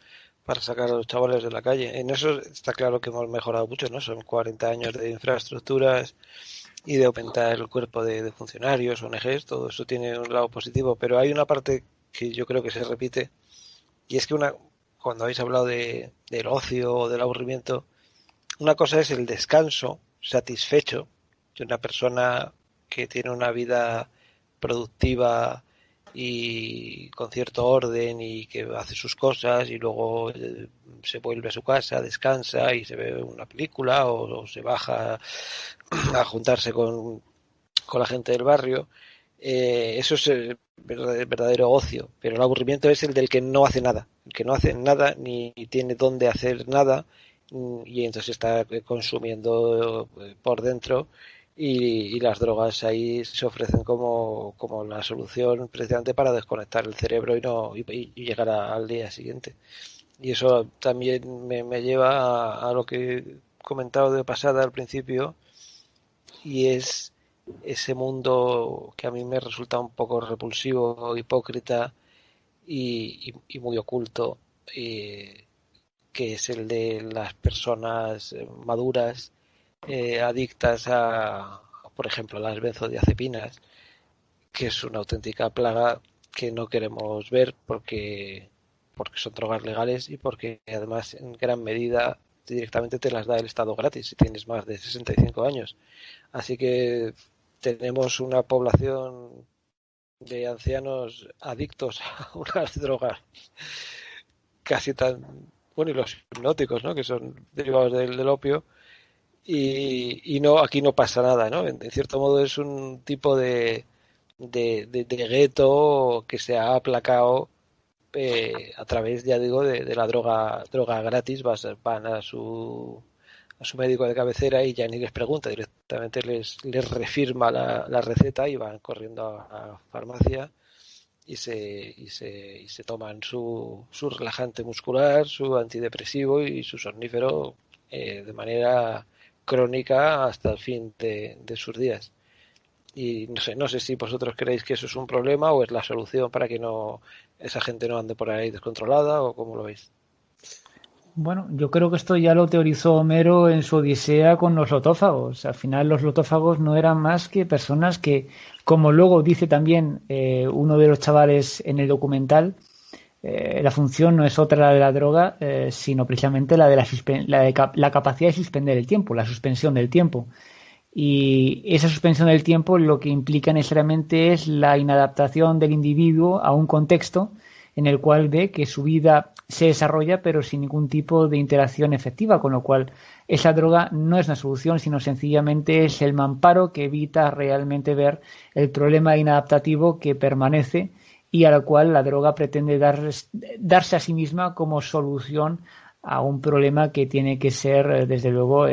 para sacar a los chavales de la calle. En eso está claro que hemos mejorado mucho, ¿no? Son 40 años de infraestructuras y de aumentar el cuerpo de funcionarios, ONGs, todo eso tiene un lado positivo, pero hay una parte que yo creo que se repite, y es que cuando habéis hablado del ocio o del aburrimiento, una cosa es el descanso satisfecho de una persona que tiene una vida productiva y con cierto orden y que hace sus cosas y luego se vuelve a su casa, descansa y se ve una película o se baja a juntarse con la gente del barrio. Eso es el verdadero ocio, pero el aburrimiento es el del que no hace nada, el que no hace nada ni tiene dónde hacer nada y entonces está consumiendo por dentro y las drogas ahí se ofrecen como la solución precisamente para desconectar el cerebro y llegar al día siguiente. Y eso también me lleva a lo que he comentado de pasada al principio, y es ese mundo que a mí me resulta un poco repulsivo, hipócrita y muy oculto, que es el de las personas maduras adictas por ejemplo, a las benzodiazepinas, que es una auténtica plaga que no queremos ver porque son drogas legales y porque además en gran medida directamente te las da el Estado gratis si tienes más de 65 años. Así que tenemos una población de ancianos adictos a unas drogas casi tan... Bueno, y los hipnóticos, ¿no? Que son derivados del opio. Y no, aquí no pasa nada, ¿no? En cierto modo es un tipo de gueto que se ha aplacado a través, ya digo, de la droga gratis. Van a su médico de cabecera y ya ni les pregunta, directamente les refirma la receta y van corriendo a farmacia y se toman su relajante muscular, su antidepresivo y su somnífero de manera crónica hasta el fin de sus días. Y no sé si vosotros creéis que eso es un problema o es la solución para que esa gente no ande por ahí descontrolada, o cómo lo veis. Bueno, yo creo que esto ya lo teorizó Homero en su Odisea con los lotófagos. Al final los lotófagos no eran más que personas que, como luego dice también uno de los chavales en el documental, la función no es otra la de la droga, sino precisamente la de la capacidad de suspender el tiempo, la suspensión del tiempo. Y esa suspensión del tiempo lo que implica necesariamente es la inadaptación del individuo a un contexto en el cual ve que su vida se desarrolla pero sin ningún tipo de interacción efectiva, con lo cual esa droga no es una solución, sino sencillamente es el mamparo que evita realmente ver el problema inadaptativo que permanece y a la cual la droga pretende darse a sí misma como solución a un problema que tiene que ser, desde luego,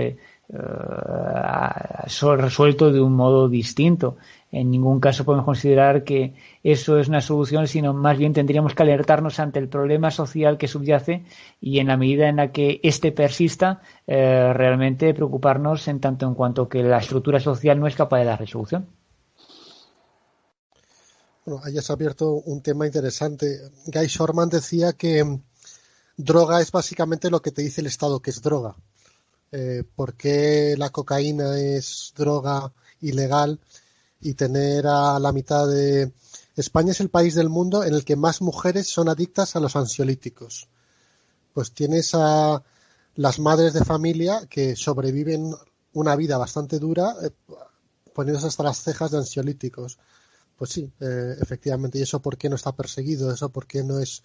resuelto de un modo distinto. En ningún caso podemos considerar que eso es una solución, sino más bien tendríamos que alertarnos ante el problema social que subyace y en la medida en la que éste persista, realmente preocuparnos en tanto en cuanto que la estructura social no es capaz de dar resolución. Bueno, hayas abierto un tema interesante. Guy Shorman decía que droga es básicamente lo que te dice el Estado que es droga. ¿Por qué la cocaína es droga ilegal y tener a la mitad de... España es el país del mundo en el que más mujeres son adictas a los ansiolíticos. Pues tienes a las madres de familia que sobreviven una vida bastante dura poniéndose hasta las cejas de ansiolíticos. Pues sí, efectivamente. ¿Y eso por qué no está perseguido? ¿Eso por qué no es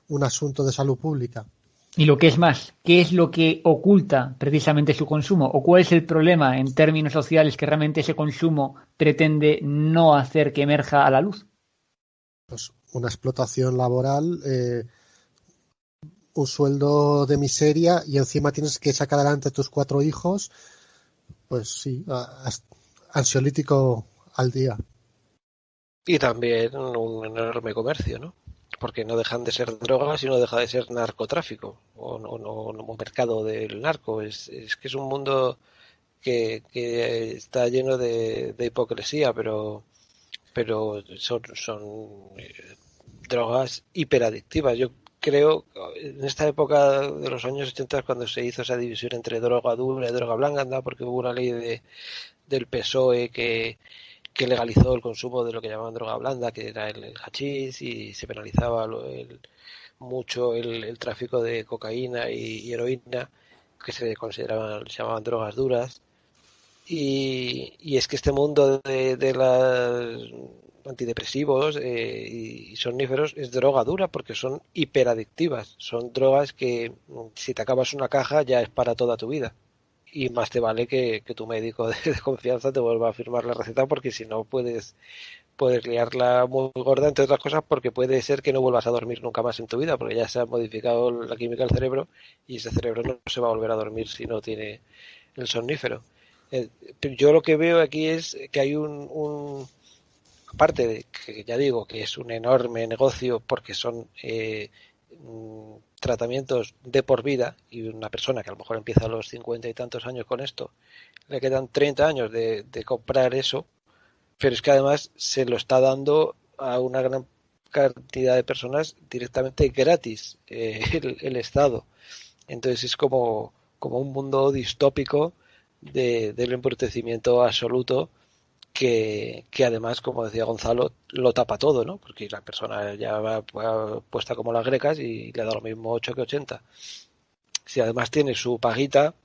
un asunto de salud pública? Y lo que es más, ¿qué es lo que oculta precisamente su consumo? ¿O cuál es el problema en términos sociales que realmente ese consumo pretende no hacer que emerja a la luz? Pues una explotación laboral, un sueldo de miseria y encima tienes que sacar adelante a tus 4 hijos. Pues sí, ansiolítico al día. Y también un enorme comercio, ¿no? porque no dejan de ser drogas y no deja de ser narcotráfico o mercado del narco. Es que es un mundo que está lleno de hipocresía, pero son drogas hiperadictivas. Yo creo, en esta época de los años 80 cuando se hizo esa división entre droga dura y droga blanda, porque hubo una ley del PSOE que legalizó el consumo de lo que llamaban droga blanda, que era el hachís, y se penalizaba mucho el tráfico de cocaína y heroína, que se llamaban drogas duras. Y es que este mundo de los antidepresivos y somníferos es droga dura porque son hiperadictivas. Son drogas que si te acabas una caja ya es para toda tu vida. Y más te vale que tu médico de confianza te vuelva a firmar la receta, porque si no puedes liarla muy gorda, entre otras cosas porque puede ser que no vuelvas a dormir nunca más en tu vida, porque ya se ha modificado la química del cerebro y ese cerebro no se va a volver a dormir si no tiene el somnífero. Yo lo que veo aquí es que hay aparte de que ya digo que es un enorme negocio porque son tratamientos de por vida, y una persona que a lo mejor empieza a los 50 y tantos años con esto, le quedan 30 años de comprar eso, pero es que además se lo está dando a una gran cantidad de personas directamente gratis, el Estado. Entonces es como un mundo distópico del embrutecimiento absoluto que además, como decía Gonzalo, lo tapa todo, ¿no? Porque la persona ya va puesta como las grecas y le da lo mismo 8 que 80. Si además tiene su paguita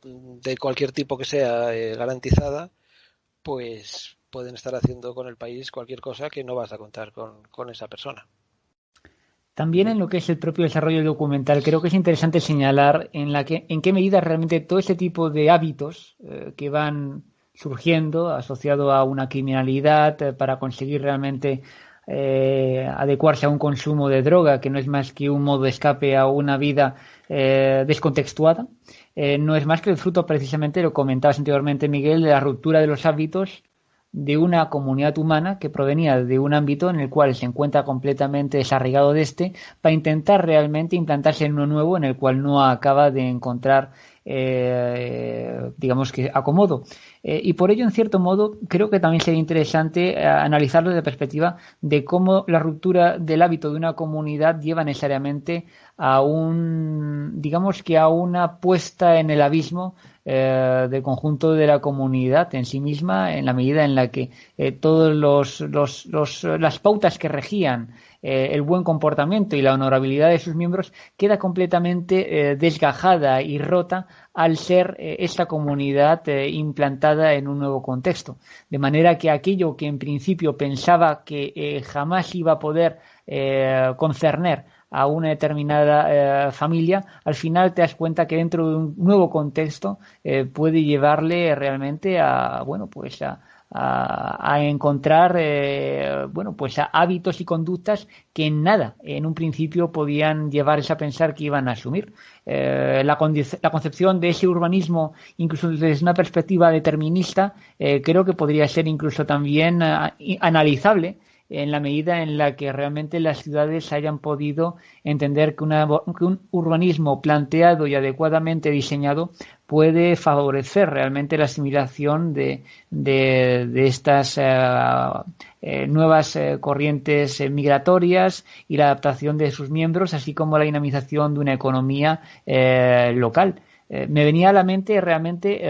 de cualquier tipo que sea garantizada, pues pueden estar haciendo con el país cualquier cosa que no vas a contar con esa persona. También en lo que es el propio desarrollo del documental, creo que es interesante señalar en qué medida realmente todo este tipo de hábitos que van surgiendo asociado a una criminalidad para conseguir realmente adecuarse a un consumo de droga que no es más que un modo de escape a una vida descontextuada, no es más que el fruto, precisamente, lo comentabas anteriormente, Miguel, de la ruptura de los hábitos de una comunidad humana que provenía de un ámbito en el cual se encuentra completamente desarraigado de este, para intentar realmente implantarse en uno nuevo en el cual no acaba de encontrar digamos que acomodo. Y por ello, en cierto modo, creo que también sería interesante analizarlo desde la perspectiva de cómo la ruptura del hábito de una comunidad lleva necesariamente a digamos que a una puesta en el abismo del conjunto de la comunidad en sí misma, en la medida en la que todos las pautas que regían el buen comportamiento y la honorabilidad de sus miembros queda completamente desgajada y rota al ser esta comunidad implantada en un nuevo contexto. De manera que aquello que en principio pensaba que jamás iba a poder concerner a una determinada familia, al final te das cuenta que dentro de un nuevo contexto puede llevarle realmente a encontrar pues a hábitos y conductas que en nada en un principio podían llevarles a pensar que iban a asumir. La concepción de ese urbanismo, incluso desde una perspectiva determinista, creo que podría ser incluso también analizable en la medida en la que realmente las ciudades hayan podido entender que un urbanismo planteado y adecuadamente diseñado puede favorecer realmente la asimilación de estas nuevas corrientes migratorias y la adaptación de sus miembros, así como la dinamización de una economía local. Me venía a la mente realmente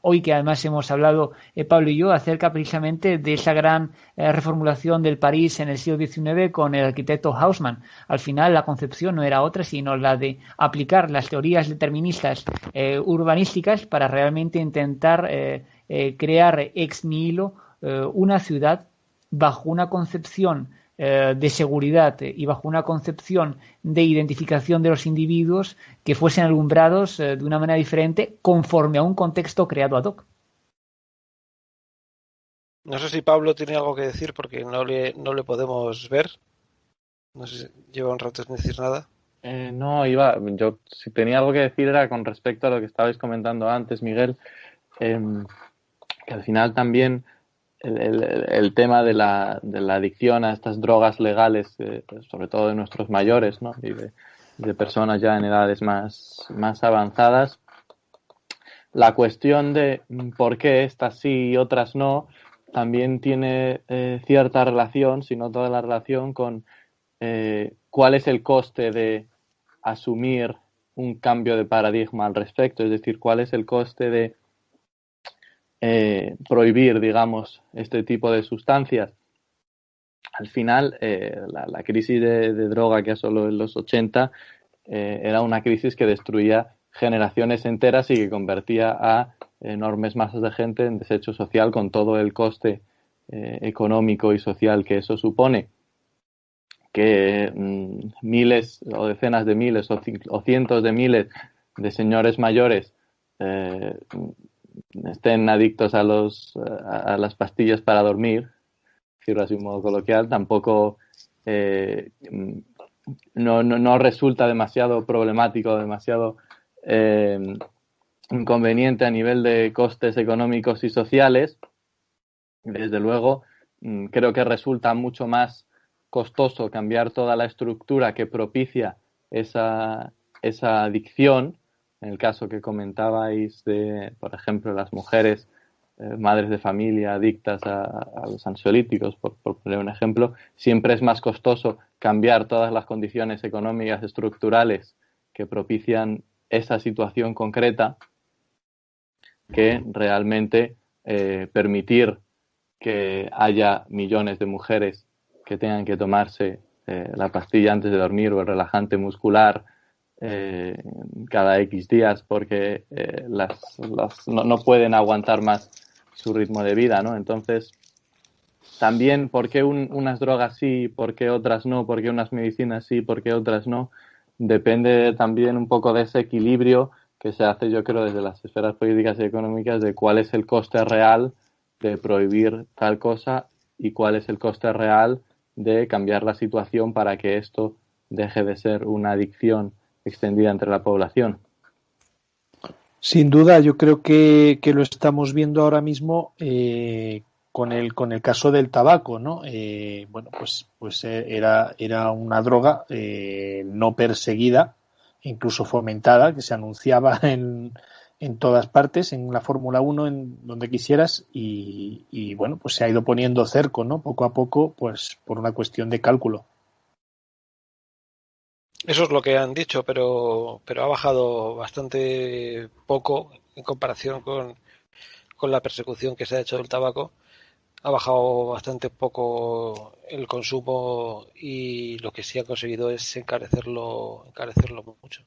hoy, que además hemos hablado Pablo y yo acerca precisamente de esa gran reformulación del París en el siglo XIX con el arquitecto Haussmann. Al final la concepción no era otra sino la de aplicar las teorías deterministas urbanísticas para realmente intentar crear ex nihilo una ciudad bajo una concepción de seguridad y bajo una concepción de identificación de los individuos que fuesen alumbrados de una manera diferente conforme a un contexto creado ad hoc. No sé si Pablo tiene algo que decir porque no le podemos ver. No sé si lleva un rato sin decir nada. Yo si tenía algo que decir era con respecto a lo que estabais comentando antes, Miguel, que al final también el tema de la adicción a estas drogas legales, sobre todo de nuestros mayores, ¿no? Y de personas ya en edades más avanzadas. La cuestión de por qué estas sí y otras no también tiene cierta relación, si no toda la relación, con cuál es el coste de asumir un cambio de paradigma al respecto, es decir, cuál es el coste de prohibir, digamos, este tipo de sustancias. Al final, la crisis de droga que asoló en los 80 era una crisis que destruía generaciones enteras y que convertía a enormes masas de gente en desecho social, con todo el coste económico y social que eso supone, que miles o decenas de miles o cientos de miles de señores mayores estén adictos a las pastillas para dormir, decirlo así de un modo coloquial, tampoco no resulta demasiado problemático, demasiado inconveniente a nivel de costes económicos y sociales. Desde luego, creo que resulta mucho más costoso cambiar toda la estructura que propicia esa adicción. En el caso que comentabais de, por ejemplo, las mujeres madres de familia adictas a los ansiolíticos, por poner un ejemplo, siempre es más costoso cambiar todas las condiciones económicas estructurales que propician esa situación concreta que realmente permitir que haya millones de mujeres que tengan que tomarse la pastilla antes de dormir o el relajante muscular cada X días porque no pueden aguantar más su ritmo de vida, ¿no? Entonces, también, ¿por qué unas drogas sí, por qué otras no? ¿Por qué unas medicinas sí, por qué otras no? Depende también un poco de ese equilibrio que se hace, yo creo, desde las esferas políticas y económicas, de cuál es el coste real de prohibir tal cosa y cuál es el coste real de cambiar la situación para que esto deje de ser una adicción extendida entre la población. Sin duda, yo creo que lo estamos viendo ahora mismo con el caso del tabaco, ¿no? Bueno, pues era una droga no perseguida, incluso fomentada, que se anunciaba en todas partes, en la Fórmula 1, en donde quisieras, y bueno, pues se ha ido poniendo cerco, ¿no? Poco a poco, pues por una cuestión de cálculo. Eso es lo que han dicho, pero ha bajado bastante poco en comparación con la persecución que se ha hecho del tabaco. Ha bajado bastante poco el consumo y lo que sí han conseguido es encarecerlo mucho.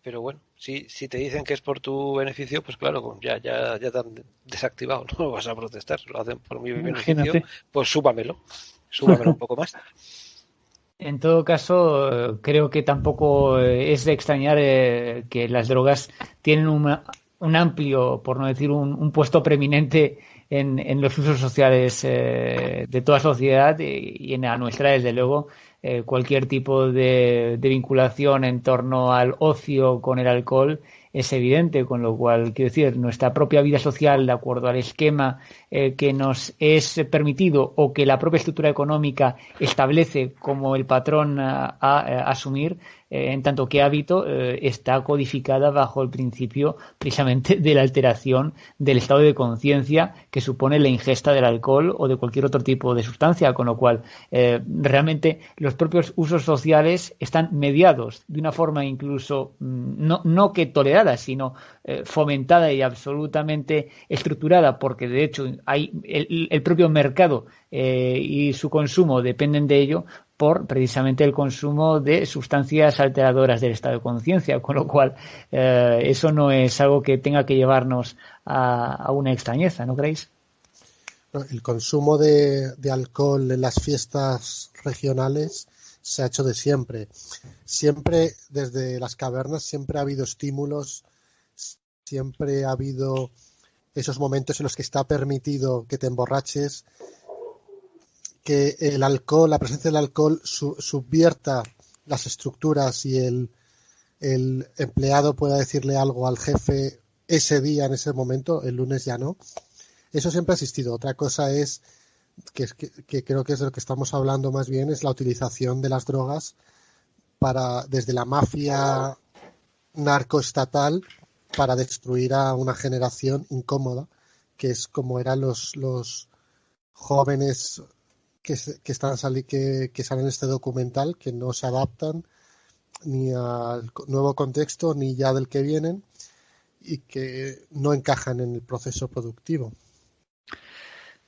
Pero bueno, si te dicen que es por tu beneficio, pues claro, ya te han desactivado, no vas a protestar. Lo hacen por mi beneficio, pues súbamelo un poco más. En todo caso, creo que tampoco es de extrañar que las drogas tienen un amplio, por no decir un puesto preeminente en los usos sociales de toda sociedad y en la nuestra, desde luego. Cualquier tipo de vinculación en torno al ocio con el alcohol es evidente, con lo cual, quiero decir, nuestra propia vida social, de acuerdo al esquema que nos es permitido o que la propia estructura económica establece como el patrón a asumir, en tanto que hábito, está codificada bajo el principio precisamente de la alteración del estado de conciencia que supone la ingesta del alcohol o de cualquier otro tipo de sustancia, con lo cual realmente los propios usos sociales están mediados de una forma incluso no que tolerada, sino fomentada y absolutamente estructurada, porque de hecho hay el propio mercado y su consumo dependen de ello, por precisamente el consumo de sustancias alteradoras del estado de conciencia, con lo cual eso no es algo que tenga que llevarnos a una extrañeza, ¿no creéis? El consumo de alcohol en las fiestas regionales se ha hecho de siempre. Siempre, desde las cavernas, siempre ha habido estímulos, siempre ha habido esos momentos en los que está permitido que te emborraches, que el alcohol, la presencia del alcohol subvierta las estructuras y el empleado pueda decirle algo al jefe ese día, en ese momento, el lunes ya no. Eso siempre ha existido. Otra cosa es que creo que es de lo que estamos hablando más bien, es la utilización de las drogas desde la mafia narcoestatal para destruir a una generación incómoda, que es como eran los jóvenes que salen en este documental, que no se adaptan ni al nuevo contexto ni ya del que vienen y que no encajan en el proceso productivo.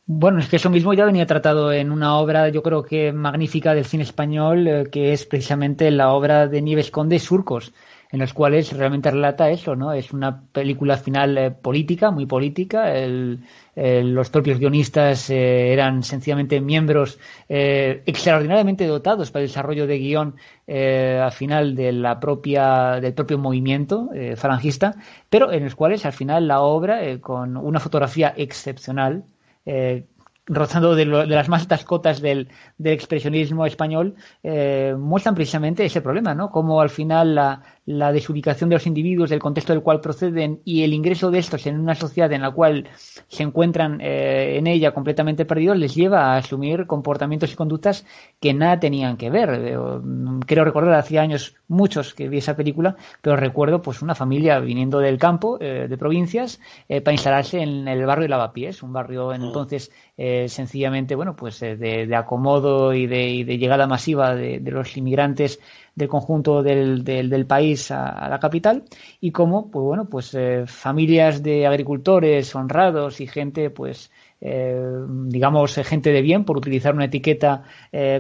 Bueno, es que eso mismo ya venía tratado en una obra, yo creo que magnífica del cine español, que es precisamente la obra de Nieves Conde, Surcos, en los cuales realmente relata eso, ¿no? Es una película final política, muy política. Los propios guionistas eran sencillamente miembros extraordinariamente dotados para el desarrollo de guión al final del propio movimiento falangista, pero en los cuales al final la obra, con una fotografía excepcional, rozando de las más altas cotas del expresionismo español, muestran precisamente ese problema, ¿no? Cómo al final la desubicación de los individuos, del contexto del cual proceden y el ingreso de estos en una sociedad en la cual se encuentran en ella completamente perdidos les lleva a asumir comportamientos y conductas que nada tenían que ver. Creo recordar, hacía años muchos que vi esa película, pero recuerdo pues una familia viniendo del campo, de provincias, para instalarse en el barrio de Lavapiés, un barrio entonces sencillamente, bueno, pues de acomodo y de llegada masiva de los inmigrantes del conjunto del país a la capital, y cómo, pues bueno, pues familias de agricultores honrados y gente, pues digamos, gente de bien, por utilizar una etiqueta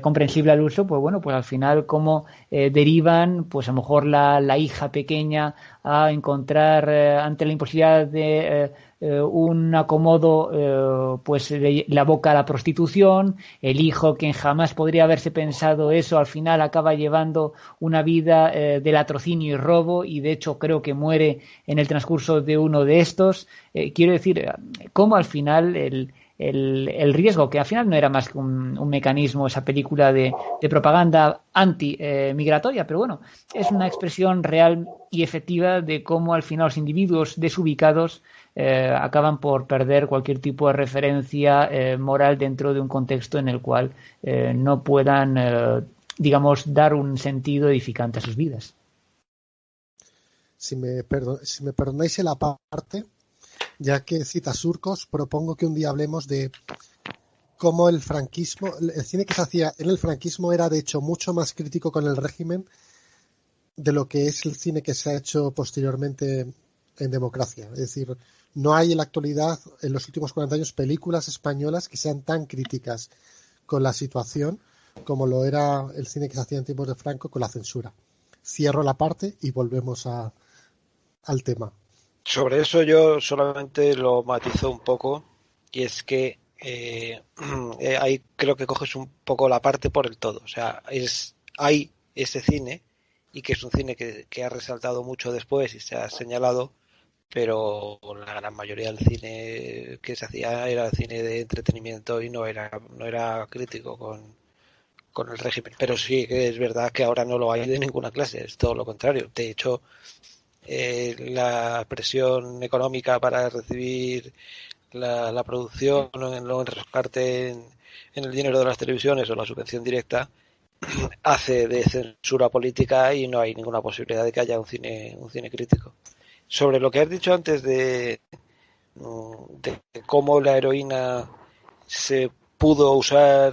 comprensible al uso, pues bueno, pues al final cómo derivan, pues a lo mejor la hija pequeña a encontrar ante la imposibilidad de un acomodo, pues la boca a la prostitución. El hijo, que jamás podría haberse pensado eso, al final acaba llevando una vida de latrocinio y robo, y de hecho creo que muere en el transcurso de uno de estos. Quiero decir, cómo al final el riesgo, que al final no era más que un mecanismo, esa película de propaganda anti-migratoria, pero bueno, es una expresión real y efectiva de cómo al final los individuos desubicados acaban por perder cualquier tipo de referencia moral dentro de un contexto en el cual no puedan, digamos, dar un sentido edificante a sus vidas. Si me perdonáis el aparte, ya que cita Surcos, propongo que un día hablemos de cómo el franquismo, el cine que se hacía en el franquismo era de hecho mucho más crítico con el régimen de lo que es el cine que se ha hecho posteriormente en democracia. Es decir, no hay en la actualidad, en los últimos 40 años, películas españolas que sean tan críticas con la situación como lo era el cine que se hacía en tiempos de Franco con la censura. Cierro la parte y volvemos al tema. Sobre eso yo solamente lo matizo un poco, y es que ahí creo que coges un poco la parte por el todo. O sea, hay ese cine, y que es un cine que ha resaltado mucho después y se ha señalado, pero la gran mayoría del cine que se hacía era cine de entretenimiento y no era crítico con el régimen. Pero sí que es verdad que ahora no lo hay de ninguna clase, es todo lo contrario. De hecho, la presión económica para recibir la producción, luego enroscarte en el dinero de las televisiones o la subvención directa, hace de censura política y no hay ninguna posibilidad de que haya un cine crítico. Sobre lo que has dicho antes de cómo la heroína se pudo usar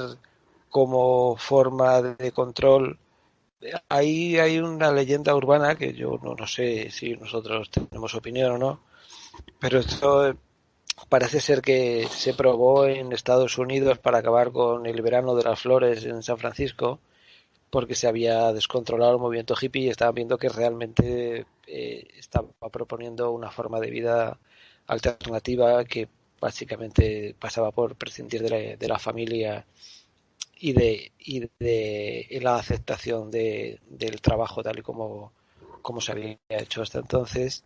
como forma de control, ahí hay una leyenda urbana que yo no sé si nosotros tenemos opinión o no, pero esto parece ser que se probó en Estados Unidos para acabar con el verano de las flores en San Francisco, porque se había descontrolado el movimiento hippie y estaban viendo que realmente estaba proponiendo una forma de vida alternativa que básicamente pasaba por prescindir de la familia y de la aceptación del trabajo tal y como se había hecho hasta entonces.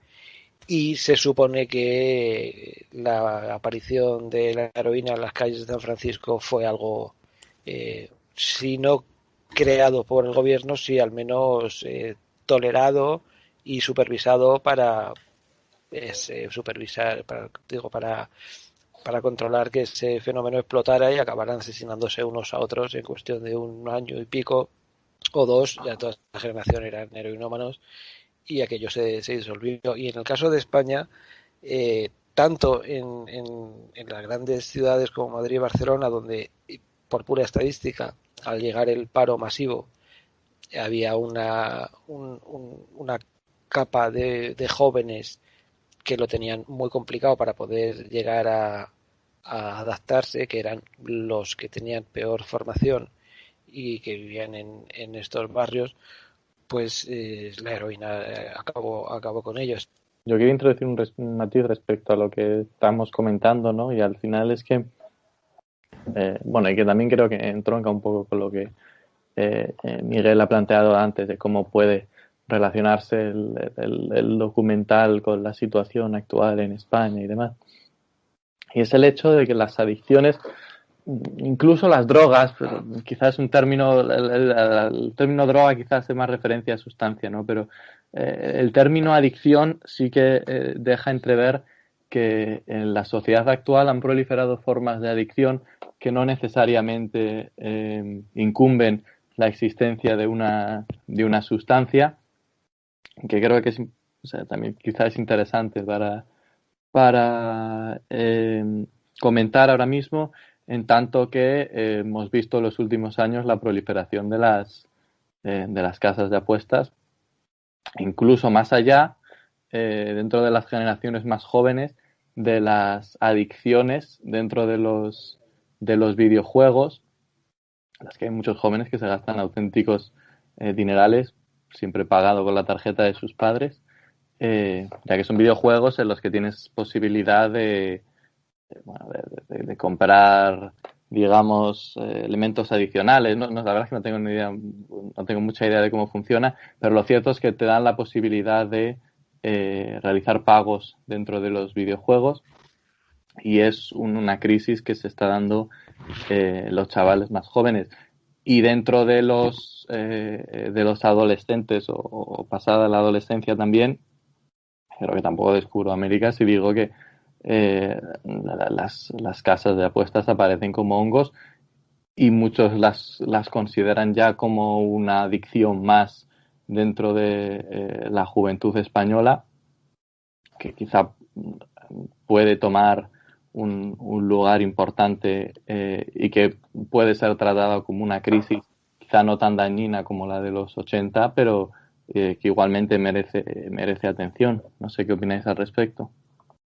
Y se supone que la aparición de la heroína en las calles de San Francisco fue algo, si no creado por el gobierno, sí al menos tolerado y supervisado para para controlar que ese fenómeno explotara y acabaran asesinándose unos a otros en cuestión de un año y pico o dos. Ya toda la generación eran heroinómanos y aquello se disolvió. Y en el caso de España, tanto en las grandes ciudades como Madrid y Barcelona, donde por pura estadística, al llegar el paro masivo, había una capa de jóvenes que lo tenían muy complicado para poder llegar a adaptarse, que eran los que tenían peor formación y que vivían en estos barrios, pues la heroína acabó con ellos. Yo quería introducir un matiz respecto a lo que estamos comentando, ¿no? Y al final es que, y que también creo que entronca un poco con lo que Miguel ha planteado antes, de cómo puede relacionarse el documental con la situación actual en España y demás. Y es el hecho de que las adicciones, incluso las drogas, pero quizás un término, el término droga quizás hace más referencia a sustancia, ¿no? Pero el término adicción sí que deja entrever que en la sociedad actual han proliferado formas de adicción que no necesariamente incumben la existencia de una sustancia, que creo que es, también quizás es interesante para comentar ahora mismo, en tanto que hemos visto en los últimos años la proliferación de las casas de apuestas, incluso más allá, dentro de las generaciones más jóvenes, de las adicciones dentro de los videojuegos, en las que hay muchos jóvenes que se gastan auténticos dinerales, siempre pagado con la tarjeta de sus padres, ya que son videojuegos en los que tienes posibilidad de comprar, digamos, elementos adicionales. No, la verdad es que no tengo ni idea, no tengo mucha idea de cómo funciona, pero lo cierto es que te dan la posibilidad de realizar pagos dentro de los videojuegos, y es una crisis que se está dando los chavales más jóvenes. Y dentro de los adolescentes o pasada la adolescencia también, pero que tampoco descubro América si digo que las casas de apuestas aparecen como hongos, y muchos las consideran ya como una adicción más dentro de la juventud española, que quizá puede tomar un lugar importante y que puede ser tratada como una crisis quizá no tan dañina como la de los 80, pero que igualmente merece atención. No sé qué opináis al respecto.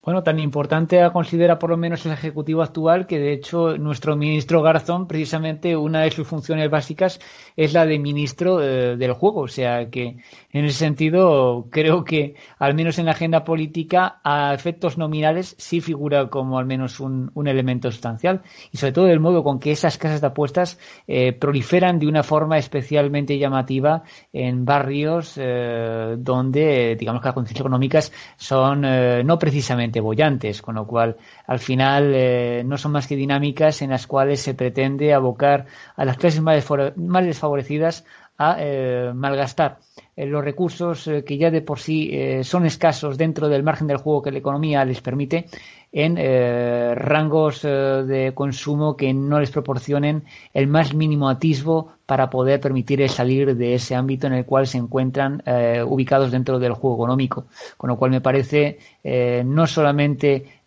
Bueno, tan importante a considera por lo menos el Ejecutivo actual que, de hecho, nuestro ministro Garzón, precisamente una de sus funciones básicas es la de ministro del juego. O sea que, en ese sentido, creo que, al menos en la agenda política, a efectos nominales sí figura como al menos un elemento sustancial. Y sobre todo el modo con que esas casas de apuestas proliferan de una forma especialmente llamativa en barrios donde, digamos que las condiciones económicas son no precisamente bollantes, con lo cual al final no son más que dinámicas en las cuales se pretende abocar a las clases más desfavorecidas a malgastar los recursos que ya de por sí son escasos dentro del margen del juego que la economía les permite, en rangos de consumo que no les proporcionen el más mínimo atisbo para poder permitir salir de ese ámbito en el cual se encuentran ubicados dentro del juego económico. Con lo cual me parece no solamente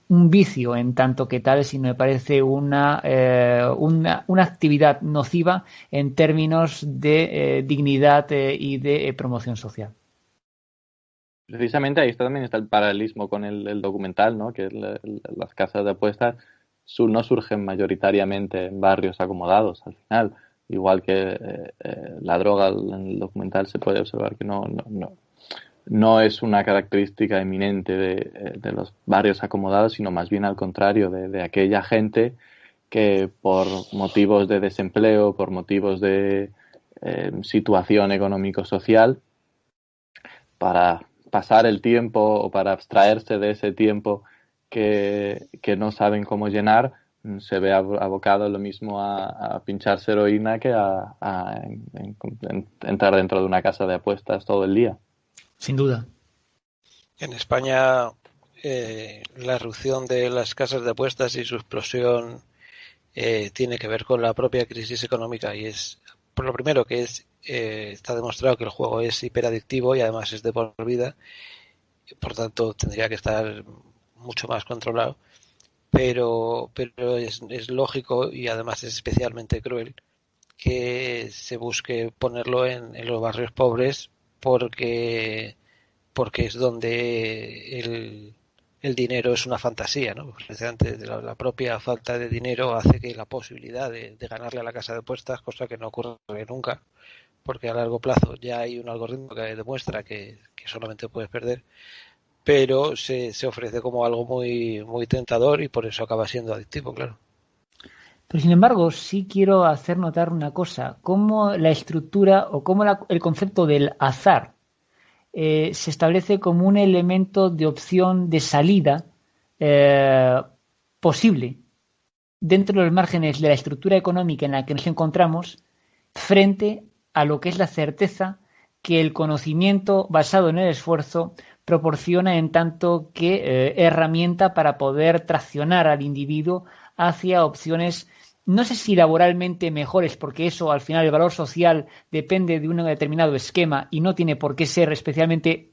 un vicio en tanto que tal, sino me parece una actividad nociva en términos de dignidad y de promoción social. Precisamente ahí también está el paralelismo con el documental, ¿no? Que las casas de apuestas no surgen mayoritariamente en barrios acomodados al final. Igual que la droga en el documental se puede observar que no es una característica eminente de los barrios acomodados, sino más bien al contrario, de aquella gente que por motivos de desempleo, por motivos de situación económico-social, para pasar el tiempo o para abstraerse de ese tiempo que no saben cómo llenar, se ve abocado lo mismo a pincharse heroína que a entrar dentro de una casa de apuestas todo el día. Sin duda. En España la erupción de las casas de apuestas y su explosión tiene que ver con la propia crisis económica, y es, por lo primero, que está demostrado que el juego es hiperadictivo y además es de por vida, por tanto tendría que estar mucho más controlado, pero es lógico y además es especialmente cruel que se busque ponerlo en los barrios pobres porque es donde el dinero es una fantasía, ¿no? Precisamente la propia falta de dinero hace que la posibilidad de ganarle a la casa de apuestas, cosa que no ocurre nunca, porque a largo plazo ya hay un algoritmo que demuestra que solamente puedes perder, pero se ofrece como algo muy, muy tentador y por eso acaba siendo adictivo, claro. Pero sin embargo, sí quiero hacer notar una cosa, cómo la estructura o cómo el concepto del azar se establece como un elemento de opción de salida posible dentro de los márgenes de la estructura económica en la que nos encontramos frente a lo que es la certeza que el conocimiento basado en el esfuerzo proporciona en tanto que herramienta para poder traccionar al individuo hacia opciones, no sé si laboralmente mejores, porque eso al final el valor social depende de un determinado esquema y no tiene por qué ser especialmente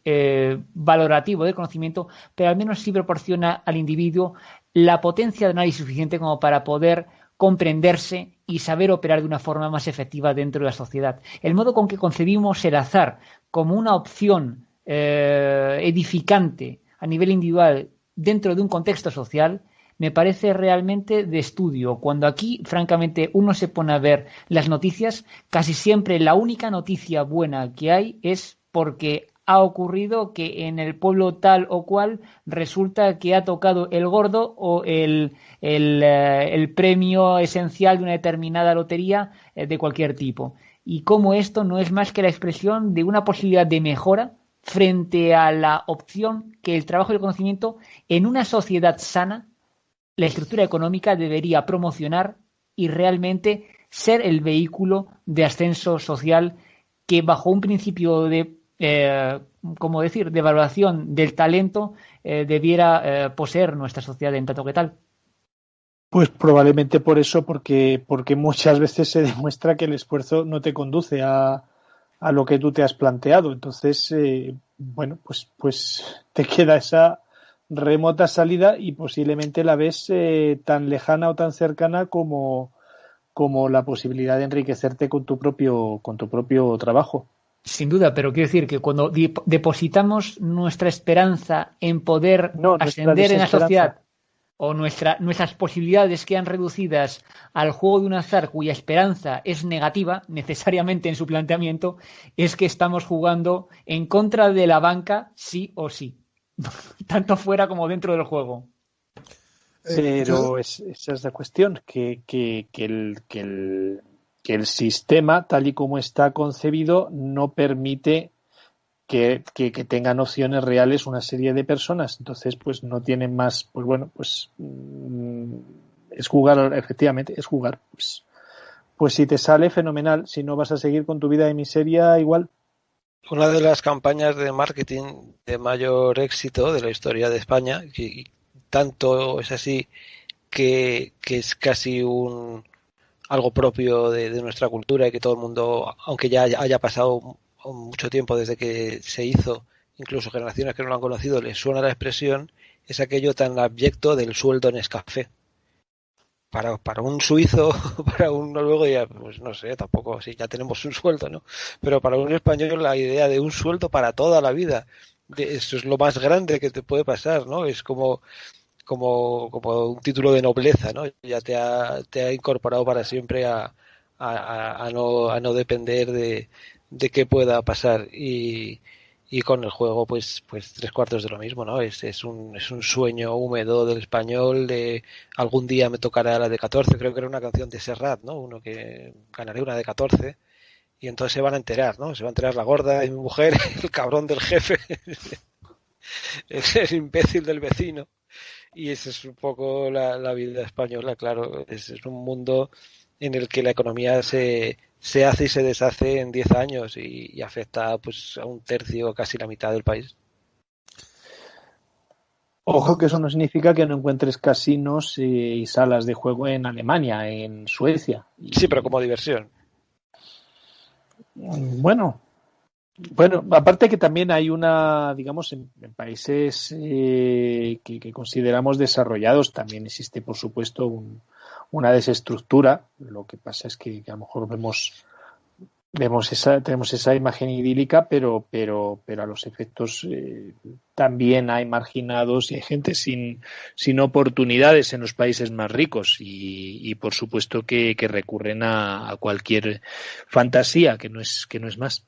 valorativo del conocimiento, pero al menos sí proporciona al individuo la potencia de análisis suficiente como para poder comprenderse y saber operar de una forma más efectiva dentro de la sociedad. El modo con que concebimos el azar como una opción edificante a nivel individual dentro de un contexto social me parece realmente de estudio. Cuando aquí, francamente, uno se pone a ver las noticias, casi siempre la única noticia buena que hay es porque ha ocurrido que en el pueblo tal o cual resulta que ha tocado el gordo o el premio esencial de una determinada lotería de cualquier tipo. Y cómo esto no es más que la expresión de una posibilidad de mejora frente a la opción que el trabajo y el conocimiento en una sociedad sana, la estructura económica debería promocionar y realmente ser el vehículo de ascenso social que bajo un principio de de valoración del talento debiera poseer nuestra sociedad en tanto que tal. Pues probablemente por eso, porque muchas veces se demuestra que el esfuerzo no te conduce a lo que tú te has planteado. Entonces, pues te queda esa remota salida y posiblemente la ves tan lejana o tan cercana como la posibilidad de enriquecerte con tu propio trabajo. Sin duda, pero quiero decir que cuando depositamos nuestra esperanza en poder ascender en la sociedad o nuestras posibilidades quedan reducidas al juego de un azar cuya esperanza es negativa necesariamente en su planteamiento, es que estamos jugando en contra de la banca sí o sí, tanto fuera como dentro del juego. Pero esa es la cuestión, que el sistema, tal y como está concebido, no permite que tengan opciones reales una serie de personas. Entonces, pues no tienen más, es jugar, efectivamente, es jugar. Pues si te sale, fenomenal. Si no, vas a seguir con tu vida de miseria igual. Una de las campañas de marketing de mayor éxito de la historia de España, y tanto es así que es casi algo propio de nuestra cultura y que todo el mundo, aunque ya haya pasado mucho tiempo desde que se hizo, incluso generaciones que no lo han conocido, les suena la expresión, es aquello tan abyecto del sueldo en Nescafé. Para un suizo, para un noruego, ya, pues no sé, tampoco, sí, ya tenemos un sueldo, ¿no? Pero para un español la idea de un sueldo para toda la vida, eso es lo más grande que te puede pasar, ¿no? Es como un título de nobleza, ¿no? Ya te ha incorporado para siempre a no depender de qué pueda pasar, y con el juego pues 3/4 de lo mismo, ¿no? Es un sueño húmedo del español de algún día me tocará la de 14, creo que era una canción de Serrat, ¿no? Uno que ganaré una de 14 y entonces se van a enterar, ¿no? Se va a enterar la gorda de mi mujer, el cabrón del jefe, el imbécil del vecino. Y esa es un poco la vida española, claro. Es un mundo en el que la economía se hace y se deshace en 10 años y afecta pues a un tercio, casi la mitad del país. Ojo que eso no significa que no encuentres casinos y salas de juego en Alemania, en Suecia. Sí, pero como diversión. Bueno, aparte que también hay digamos, en países que consideramos desarrollados, también existe, por supuesto, una desestructura. Lo que pasa es que a lo mejor tenemos esa imagen idílica, pero a los efectos también hay marginados y hay gente sin oportunidades en los países más ricos y por supuesto que recurren a cualquier fantasía que no es más.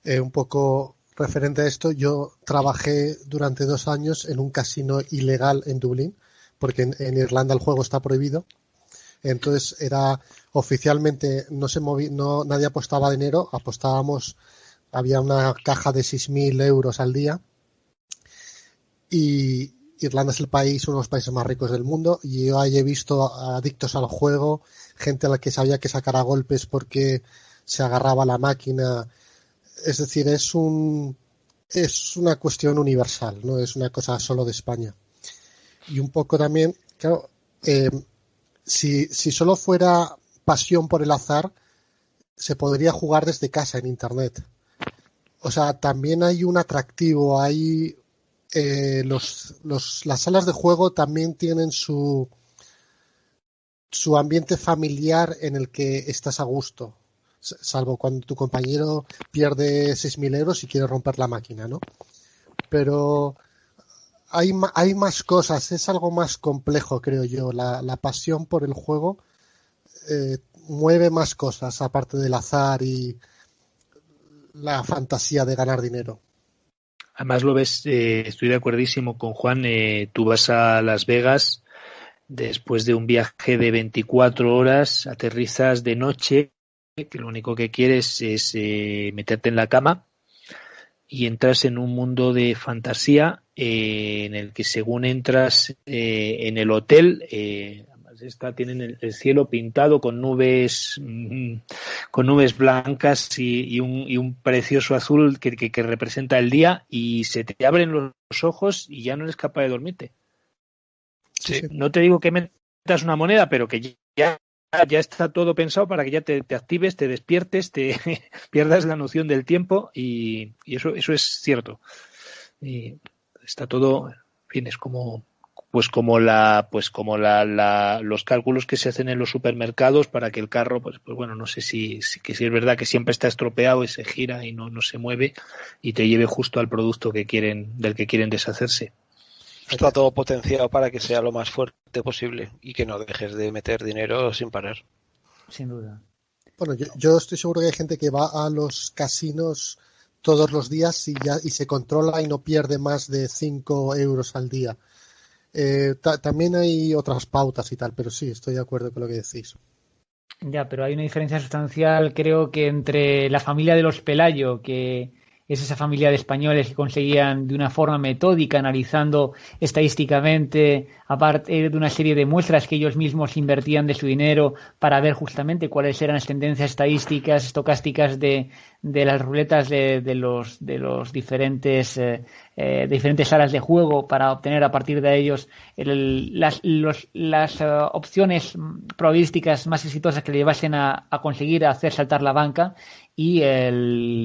Un poco referente a esto, yo trabajé durante 2 años en un casino ilegal en Dublín, porque en Irlanda el juego está prohibido. Entonces oficialmente nadie apostaba dinero, había una caja de 6.000 euros al día y Irlanda es uno de los países más ricos del mundo y yo ahí he visto adictos al juego, gente a la que sabía que sacara golpes porque se agarraba a la máquina. Es decir, es una cuestión universal, no es una cosa solo de España. Y un poco también, claro, si solo fuera pasión por el azar, se podría jugar desde casa en internet. O sea, también hay un atractivo, las salas de juego también tienen su ambiente familiar en el que estás a gusto, salvo cuando tu compañero pierde 6.000 euros y quiere romper la máquina, ¿no? Pero hay más cosas, es algo más complejo, creo yo. La pasión por el juego mueve más cosas, aparte del azar y la fantasía de ganar dinero. Además lo ves, estoy de acuerdísimo con Juan, tú vas a Las Vegas después de un viaje de 24 horas, aterrizas de noche, que lo único que quieres es meterte en la cama y entras en un mundo de fantasía en el que según entras en el hotel, tienen el cielo pintado con nubes blancas y un precioso azul que representa el día y se te abren los ojos y ya no eres capaz de dormirte. Sí. No te digo que metas una moneda, pero que ya está todo pensado para que ya te actives, te despiertes, te pierdas la noción del tiempo y eso es cierto. Y está todo, en fin, es como los cálculos que se hacen en los supermercados para que el carro, pues bueno, no sé si es verdad que siempre está estropeado y se gira y no se mueve y te lleve justo al producto del que quieren deshacerse. Está todo potenciado para que sea lo más fuerte posible y que no dejes de meter dinero sin parar. Sin duda. Bueno, yo estoy seguro que hay gente que va a los casinos todos los días y se controla y no pierde más de 5 euros al día. También hay otras pautas y tal, pero sí, estoy de acuerdo con lo que decís. Ya, pero hay una diferencia sustancial, creo que entre la familia de los Pelayo, que es esa familia de españoles que conseguían de una forma metódica, analizando estadísticamente, aparte de una serie de muestras que ellos mismos invertían de su dinero para ver justamente cuáles eran las tendencias estadísticas, estocásticas de las ruletas de los diferentes salas de juego para obtener a partir de ellos las opciones probabilísticas más exitosas que le llevasen a conseguir hacer saltar la banca y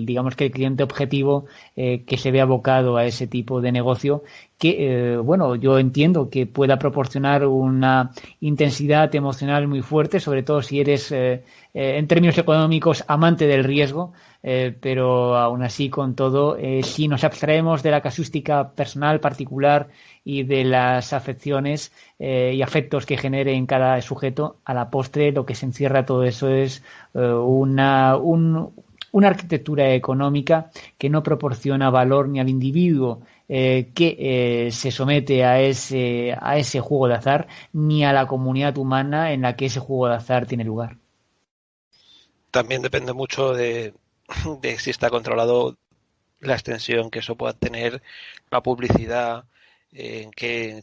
digamos que el cliente objetivo que se ve abocado a ese tipo de negocio que, yo entiendo que pueda proporcionar una intensidad emocional muy fuerte, sobre todo si eres, en términos económicos, amante del riesgo, pero aún así, con todo, si nos abstraemos de la casuística personal particular y de las afecciones y afectos que genere en cada sujeto, a la postre lo que se encierra todo eso es una arquitectura económica que no proporciona valor ni al individuo que se somete a ese juego de azar, ni a la comunidad humana en la que ese juego de azar tiene lugar. También depende mucho de si está controlado la extensión que eso pueda tener, la publicidad, en qué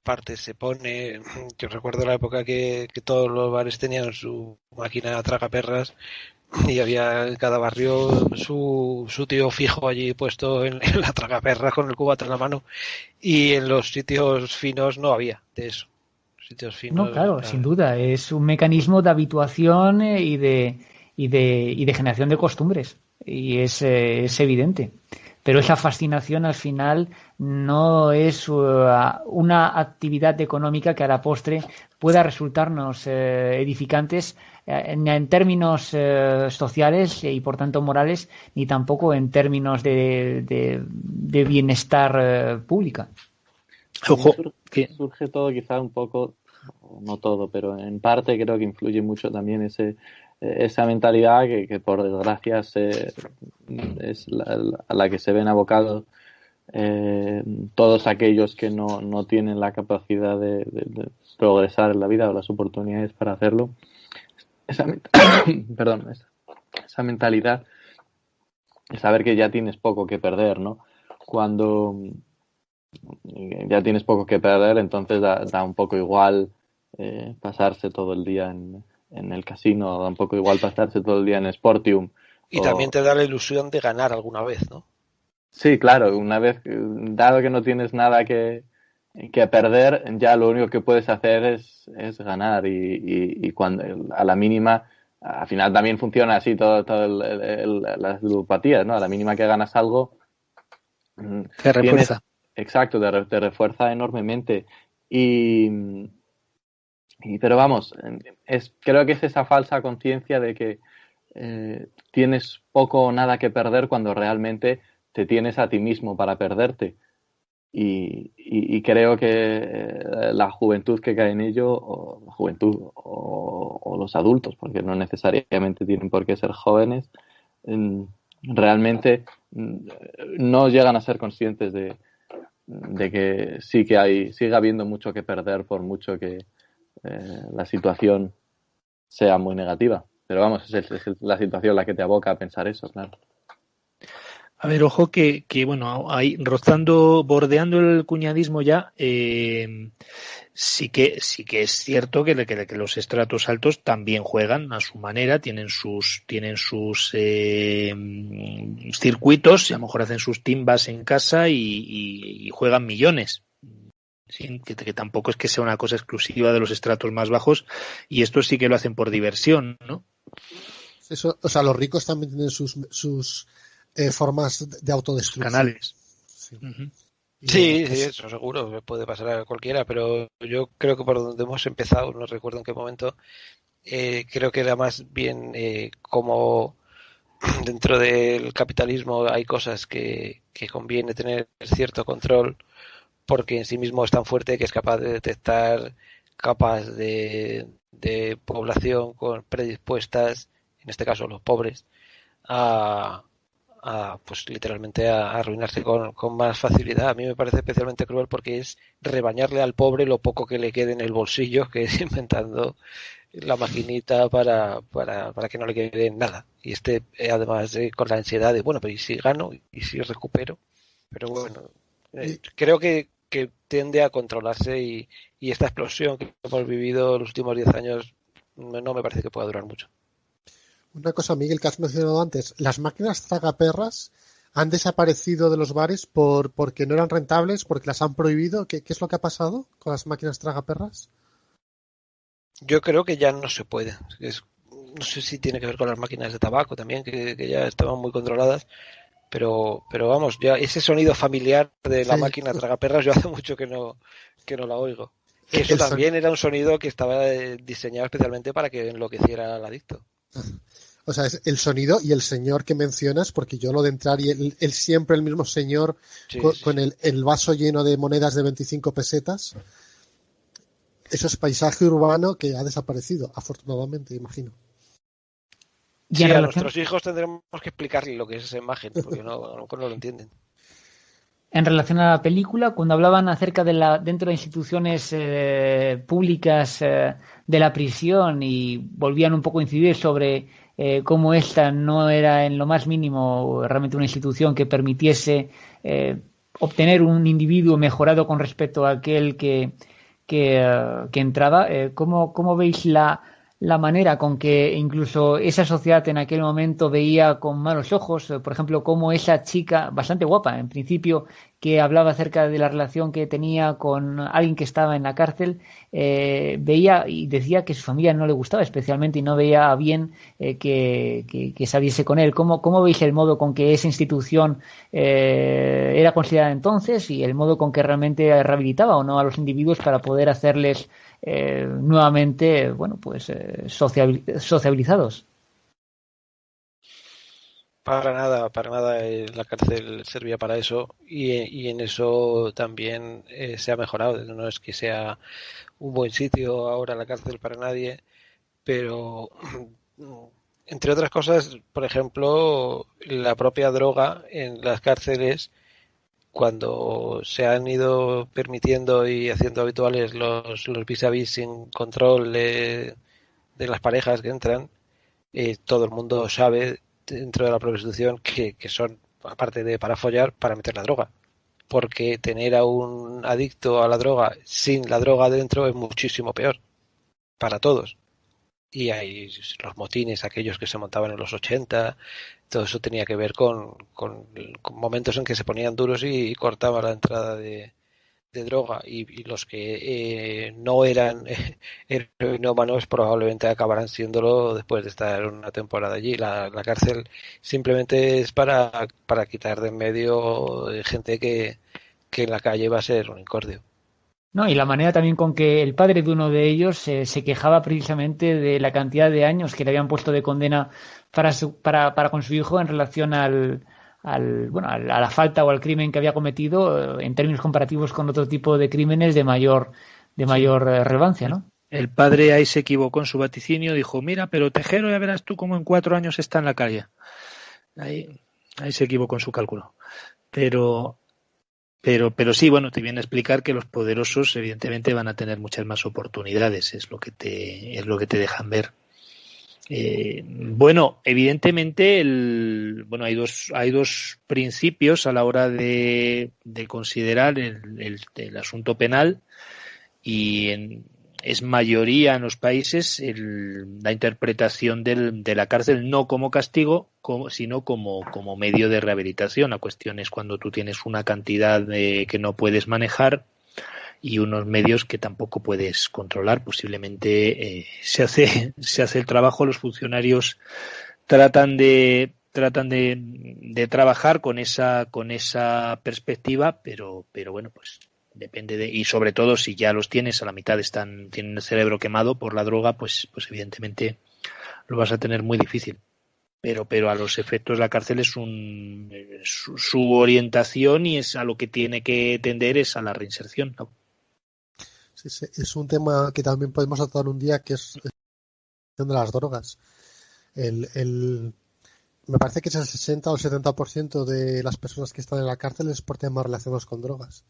parte se pone. Yo recuerdo la época que todos los bares tenían su máquina tragaperras. y había en cada barrio su tío fijo allí puesto en la tragaperras con el cubata en la mano, y en los sitios finos no había de eso. Sitios finos, No, claro, sin duda. Es un mecanismo de habituación y de generación de costumbres. Y es evidente. Pero esa fascinación al final no es una actividad económica que a la postre pueda resultarnos edificantes en términos sociales y por tanto morales, ni tampoco en términos de bienestar pública. Ojo, surge todo quizá un poco, no todo, pero en parte creo que influye mucho también esa mentalidad que por desgracia es a la que se ven abocados todos aquellos que no tienen la capacidad de progresar en la vida o las oportunidades para hacerlo. Esa mentalidad, el saber que ya tienes poco que perder, ¿no? Cuando ya tienes poco que perder, entonces da un poco igual pasarse todo el día en el casino, da un poco igual pasarse todo el día en Sportium. Y también te da la ilusión de ganar alguna vez, ¿no? Sí, claro, una vez, dado que no tienes nada que perder, ya lo único que puedes hacer es ganar y cuando a la mínima, al final también funciona así todo las ludopatías, ¿no? A la mínima que ganas algo, te refuerza. Exacto, te refuerza enormemente. Pero vamos, creo que es esa falsa conciencia de que tienes poco o nada que perder cuando realmente te tienes a ti mismo para perderte. Y creo que la juventud que cae en ello, o la juventud o los adultos, porque no necesariamente tienen por qué ser jóvenes, realmente no llegan a ser conscientes de que sigue habiendo mucho que perder por mucho que la situación sea muy negativa. Pero vamos, es la situación la que te aboca a pensar eso, claro. A ver, ojo que bueno, ahí bordeando el cuñadismo ya, sí que es cierto que los estratos altos también juegan a su manera, tienen sus circuitos, y a lo mejor hacen sus timbas en casa y juegan millones. Sí, que tampoco es que sea una cosa exclusiva de los estratos más bajos, y estos sí que lo hacen por diversión, ¿no? Eso, o sea, los ricos también tienen sus formas de autodestrucción. Canales. Sí. Uh-huh. Sí, eso seguro, puede pasar a cualquiera, pero yo creo que por donde hemos empezado, no recuerdo en qué momento, creo que era más bien como dentro del capitalismo hay cosas que conviene tener cierto control, porque en sí mismo es tan fuerte que es capaz de detectar capas de población predispuestas, en este caso los pobres, pues literalmente a arruinarse con más facilidad. A mí me parece especialmente cruel porque es rebañarle al pobre lo poco que le quede en el bolsillo, que es inventando la maquinita para que no le quede nada. Y además con la ansiedad de, bueno, pero ¿y si gano? ¿Y si recupero? Pero bueno, creo que tiende a controlarse y esta explosión que hemos vivido los últimos 10 años no me parece que pueda durar mucho. Una cosa, Miguel, que has mencionado antes, las máquinas tragaperras han desaparecido de los bares porque no eran rentables, porque las han prohibido. ¿Qué es lo que ha pasado con las máquinas tragaperras? Yo creo que ya no se puede. No sé si tiene que ver con las máquinas de tabaco también, que ya estaban muy controladas. Pero vamos, ya ese sonido familiar de la máquina tragaperras yo hace mucho que no la oigo. Que eso también era un sonido que estaba diseñado especialmente para que enloqueciera al adicto. O sea, es el sonido y el señor que mencionas, porque yo lo de entrar y él siempre el mismo señor con el vaso lleno de monedas de 25 pesetas. Eso es paisaje urbano que ha desaparecido, afortunadamente, imagino. Sí, a nuestros hijos tendremos que explicarles lo que es esa imagen, porque a lo mejor no lo entienden. En relación a la película, cuando hablaban acerca dentro de instituciones públicas de la prisión y volvían un poco a incidir sobre cómo esta no era en lo más mínimo realmente una institución que permitiese obtener un individuo mejorado con respecto a aquel que entraba, ¿cómo veis la la manera con que incluso esa sociedad en aquel momento veía con malos ojos, por ejemplo, cómo esa chica, bastante guapa en principio, que hablaba acerca de la relación que tenía con alguien que estaba en la cárcel, veía y decía que su familia no le gustaba especialmente y no veía bien que saliese con él. ¿Cómo veis el modo con que esa institución era considerada entonces y el modo con que realmente rehabilitaba o no a los individuos para poder hacerles nuevamente, bueno, pues sociabilizados? Para nada, la cárcel servía para eso y en eso también se ha mejorado. No es que sea un buen sitio ahora la cárcel para nadie, pero entre otras cosas, por ejemplo, la propia droga en las cárceles, cuando se han ido permitiendo y haciendo habituales los vis a vis sin control de las parejas que entran, todo el mundo sabe dentro de la prostitución que son, aparte de para follar, para meter la droga. Porque tener a un adicto a la droga sin la droga dentro es muchísimo peor para todos. Y hay los motines, aquellos que se montaban en los 80, todo eso tenía que ver con momentos en que se ponían duros y cortaba la entrada de droga y los que no eran heroinómanos probablemente acabarán siéndolo después de estar una temporada allí. La cárcel simplemente es para quitar de en medio gente que en la calle va a ser un incordio. No, y la manera también con que el padre de uno de ellos se quejaba precisamente de la cantidad de años que le habían puesto de condena para con su hijo en relación a la falta o al crimen que había cometido en términos comparativos con otro tipo de crímenes de mayor relevancia, ¿no? El padre ahí se equivocó en su vaticinio, dijo, mira, pero Tejero ya verás tú cómo en 4 años está en la calle. Ahí se equivocó en su cálculo. Pero sí, bueno, te viene a explicar que los poderosos evidentemente van a tener muchas más oportunidades, es lo que te dejan ver. Bueno, evidentemente hay dos principios a la hora de considerar el asunto penal y es mayoría en los países la interpretación de la cárcel no como castigo, sino como medio de rehabilitación. La cuestión es cuando tú tienes una cantidad que no puedes manejar y unos medios que tampoco puedes controlar. Posiblemente se hace el trabajo, los funcionarios tratan de trabajar con esa perspectiva, pero bueno, pues depende y sobre todo si ya los tienes a la mitad tienen el cerebro quemado por la droga, pues evidentemente lo vas a tener muy difícil. Pero a los efectos la cárcel es su orientación y es a lo que tiene que tender es a la reinserción, ¿no? Sí, sí, es un tema que también podemos tratar un día, que es de las drogas. Me parece que es el 60 o el 70% de las personas que están en la cárcel es por temas relacionados con drogas.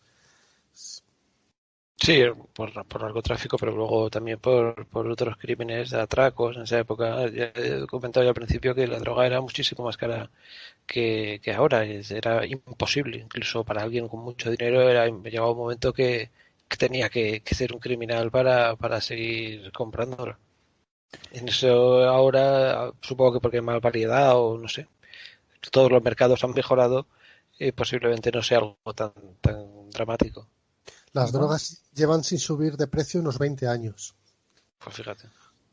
Sí, por narcotráfico, pero luego también por otros crímenes de atracos en esa época. Ya he comentado ya al principio que la droga era muchísimo más cara que ahora. Era imposible, incluso para alguien con mucho dinero, llegaba un momento que tenía que ser un criminal para seguir comprándola. En eso ahora, supongo que porque hay más variedad o no sé, todos los mercados han mejorado, posiblemente no sea algo tan dramático. Las drogas llevan sin subir de precio unos 20 años. Pues fíjate.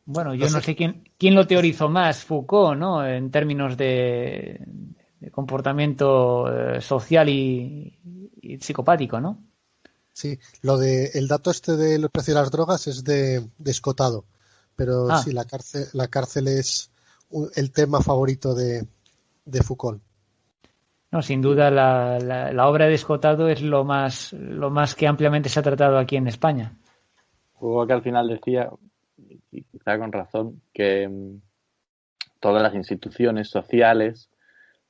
Bueno, yo no sé quién lo teorizó más, Foucault, ¿no? En términos de comportamiento social y psicopático, ¿no? Sí, el dato del precio de las drogas es de Escotado, pero sí, la cárcel es el tema favorito de Foucault. No, sin duda la obra de Escotado es lo más que ampliamente se ha tratado aquí en España. Foucault que al final decía, y quizá con razón, que todas las instituciones sociales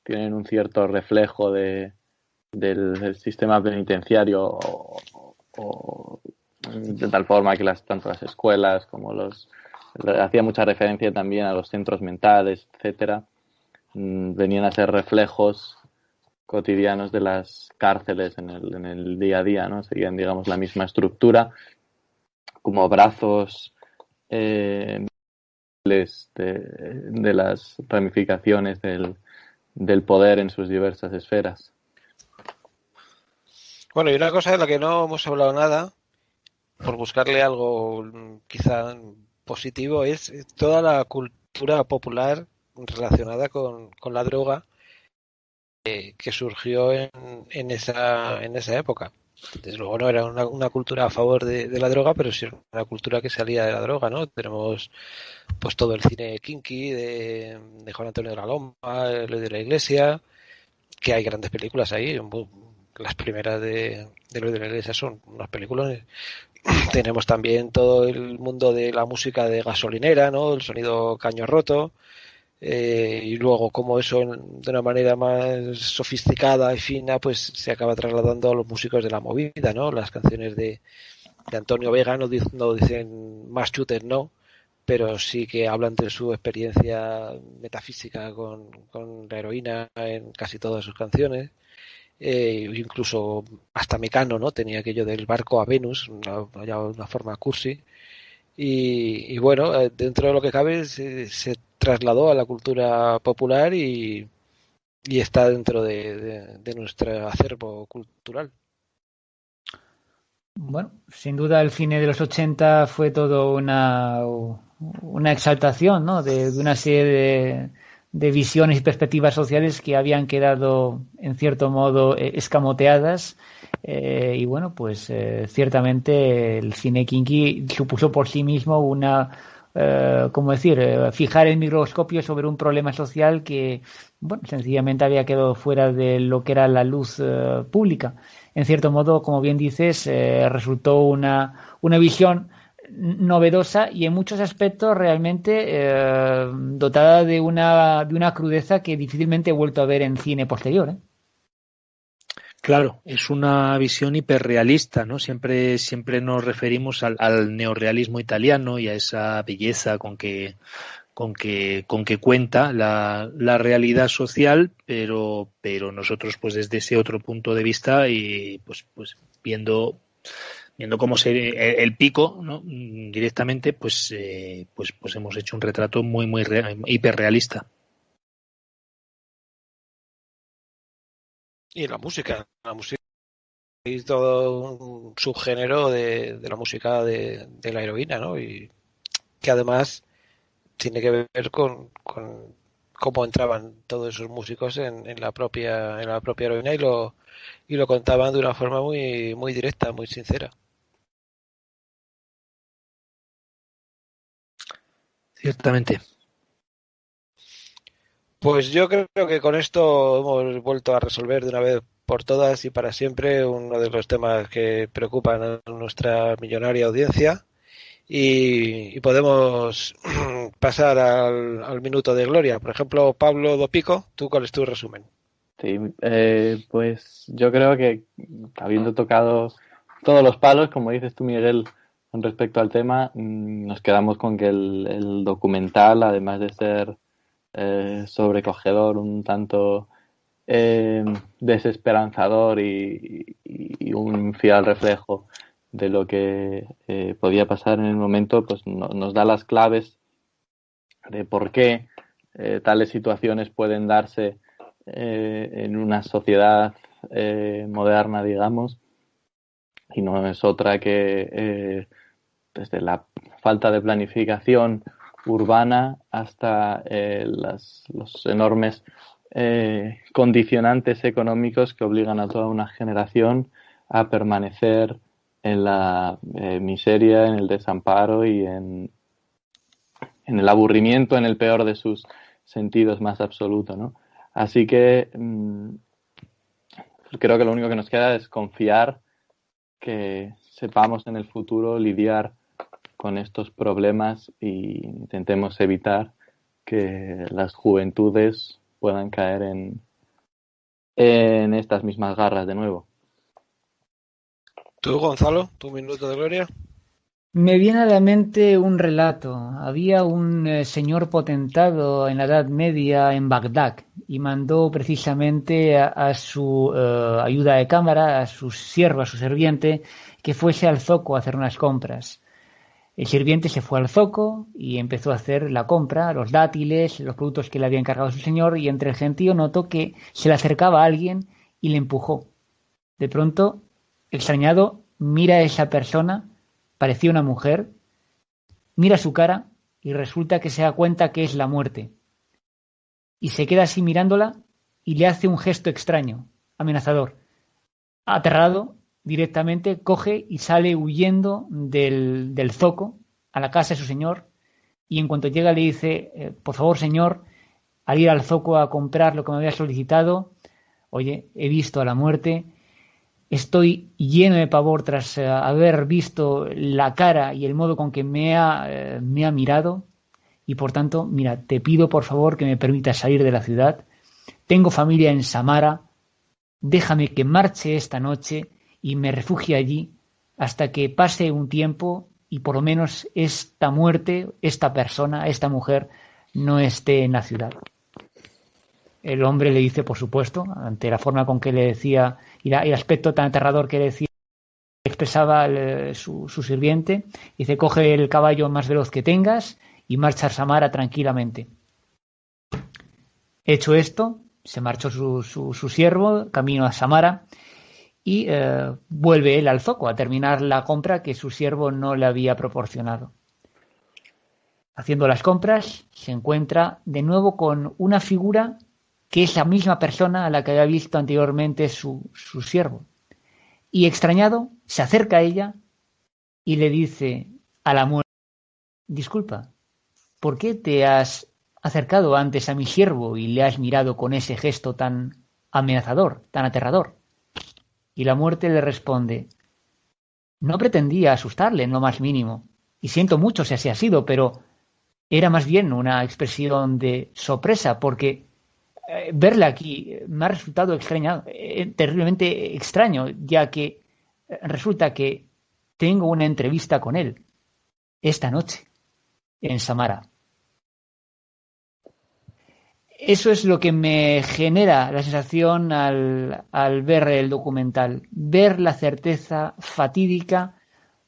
tienen un cierto reflejo del sistema penitenciario o de tal forma que tanto las escuelas como hacía mucha referencia también a los centros mentales, etcétera, venían a ser reflejos cotidianos de las cárceles en el día a día, ¿no? Seguían, digamos, la misma estructura como brazos de las ramificaciones del poder en sus diversas esferas. Bueno, y una cosa de la que no hemos hablado nada, por buscarle algo quizá positivo, es toda la cultura popular relacionada con la droga que surgió en esa época. Desde luego no era una cultura a favor de la droga, pero sí era una cultura que salía de la droga, ¿no? Tenemos pues todo el cine kinky de Juan Antonio de la Loma, Eloy de la Iglesia, que hay grandes películas ahí. Las primeras de Eloy de la Iglesia son unas películas. Tenemos también todo el mundo de la música de gasolinera, ¿no? El sonido caño roto. Y luego como eso de una manera más sofisticada y fina pues se acaba trasladando a los músicos de la movida, ¿no? Las canciones de Antonio Vega no dicen más shooter, no, pero sí que hablan de su experiencia metafísica con la heroína en casi todas sus canciones. Incluso hasta Mecano, ¿no? Tenía aquello del barco a Venus, una forma cursi. Y bueno, dentro de lo que cabe se trasladó a la cultura popular y está dentro de nuestro acervo cultural. Bueno, sin duda el cine de los 80 fue todo una exaltación, ¿no? de una serie de visiones y perspectivas sociales que habían quedado en cierto modo escamoteadas. Y bueno, pues ciertamente el cine kinky supuso por sí mismo fijar el microscopio sobre un problema social que, bueno, sencillamente había quedado fuera de lo que era la luz pública. En cierto modo, como bien dices, resultó una visión novedosa y en muchos aspectos realmente dotada de una crudeza que difícilmente he vuelto a ver en cine posterior, ¿eh? Claro, es una visión hiperrealista, ¿no? Siempre nos referimos al neorrealismo italiano y a esa belleza con que cuenta la realidad social, pero nosotros pues desde ese otro punto de vista y pues viendo cómo el pico, ¿no? Directamente, pues hemos hecho un retrato muy hiperrealista. Y la música y todo un subgénero de la música de la heroína, ¿no? Y que además tiene que ver con cómo entraban todos esos músicos en la propia heroína y lo contaban de una forma muy muy directa, muy sincera. Ciertamente. Pues yo creo que con esto hemos vuelto a resolver de una vez por todas y para siempre uno de los temas que preocupan a nuestra millonaria audiencia y podemos pasar al minuto de gloria. Por ejemplo, Pablo Dopico, ¿tú cuál es tu resumen? Sí, pues yo creo que habiendo tocado todos los palos, como dices tú, Miguel, con respecto al tema, nos quedamos con que el documental, además de ser sobrecogedor, un tanto desesperanzador y un fiel reflejo de lo que podía pasar en el momento, pues nos da las claves de por qué tales situaciones pueden darse en una sociedad moderna, digamos, y no es otra que desde la falta de planificación urbana hasta los enormes condicionantes económicos que obligan a toda una generación a permanecer en la miseria, en el desamparo y en el aburrimiento, en el peor de sus sentidos más absoluto, ¿no? Así que creo que lo único que nos queda es confiar que sepamos en el futuro lidiar con estos problemas y intentemos evitar que las juventudes puedan caer en estas mismas garras de nuevo. ¿Tú, Gonzalo, tu minuto de gloria? Me viene a la mente un relato. Había un señor potentado en la Edad Media en Bagdad y mandó precisamente a su ayuda de cámara, a su siervo, a su serviente, que fuese al zoco a hacer unas compras. El sirviente se fue al zoco y empezó a hacer la compra, los dátiles, los productos que le había encargado su señor, y entre el gentío notó que se le acercaba a alguien y le empujó. De pronto, extrañado, mira a esa persona, parecía una mujer, mira su cara y resulta que se da cuenta que es la muerte. Y se queda así mirándola y le hace un gesto extraño, amenazador. Aterrado, directamente coge y sale huyendo del zoco a la casa de su señor, y en cuanto llega le dice: por favor, señor, al ir al zoco a comprar lo que me había solicitado, oye, he visto a la muerte, estoy lleno de pavor tras haber visto la cara y el modo con que me ha mirado, y por tanto, mira, te pido por favor que me permitas salir de la ciudad, tengo familia en Samara, déjame que marche esta noche y me refugie allí hasta que pase un tiempo y por lo menos esta muerte, esta persona, esta mujer, no esté en la ciudad. El hombre le dice, por supuesto, ante la forma con que le decía y el aspecto tan aterrador que le decía, expresaba su sirviente, dice: coge el caballo más veloz que tengas y marcha a Samara tranquilamente. Hecho esto, se marchó su siervo camino a Samara y vuelve él al zoco a terminar la compra que su siervo no le había proporcionado. Haciendo las compras, se encuentra de nuevo con una figura que es la misma persona a la que había visto anteriormente su siervo. Y extrañado, se acerca a ella y le dice a la muerte: disculpa, ¿por qué te has acercado antes a mi siervo y le has mirado con ese gesto tan amenazador, tan aterrador? Y la muerte le responde: no pretendía asustarle en lo más mínimo, y siento mucho si así ha sido, pero era más bien una expresión de sorpresa, porque verle aquí me ha resultado terriblemente extraño, ya que resulta que tengo una entrevista con él esta noche en Samara. Eso es lo que me genera la sensación al ver el documental, ver la certeza fatídica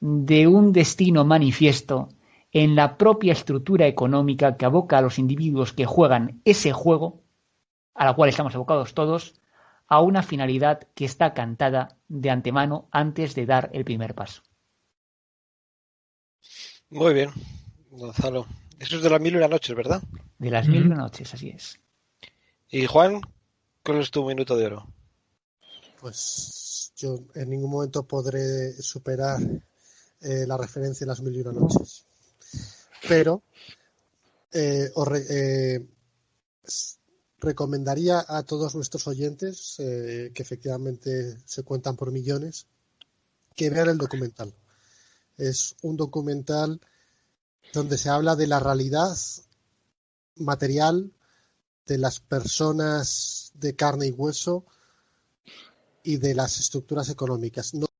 de un destino manifiesto en la propia estructura económica que aboca a los individuos que juegan ese juego, a la cual estamos abocados todos, a una finalidad que está cantada de antemano antes de dar el primer paso. Muy bien, Gonzalo. Eso es de las 1001 noches, ¿verdad? De las 1001 noches, así es. Y Juan, ¿cuál es tu minuto de oro? Pues yo en ningún momento podré superar la referencia de las 1001 noches. Pero recomendaría a todos nuestros oyentes, que efectivamente se cuentan por millones, que vean el documental. Es un documental donde se habla de la realidad material de las personas de carne y hueso y de las estructuras económicas. No es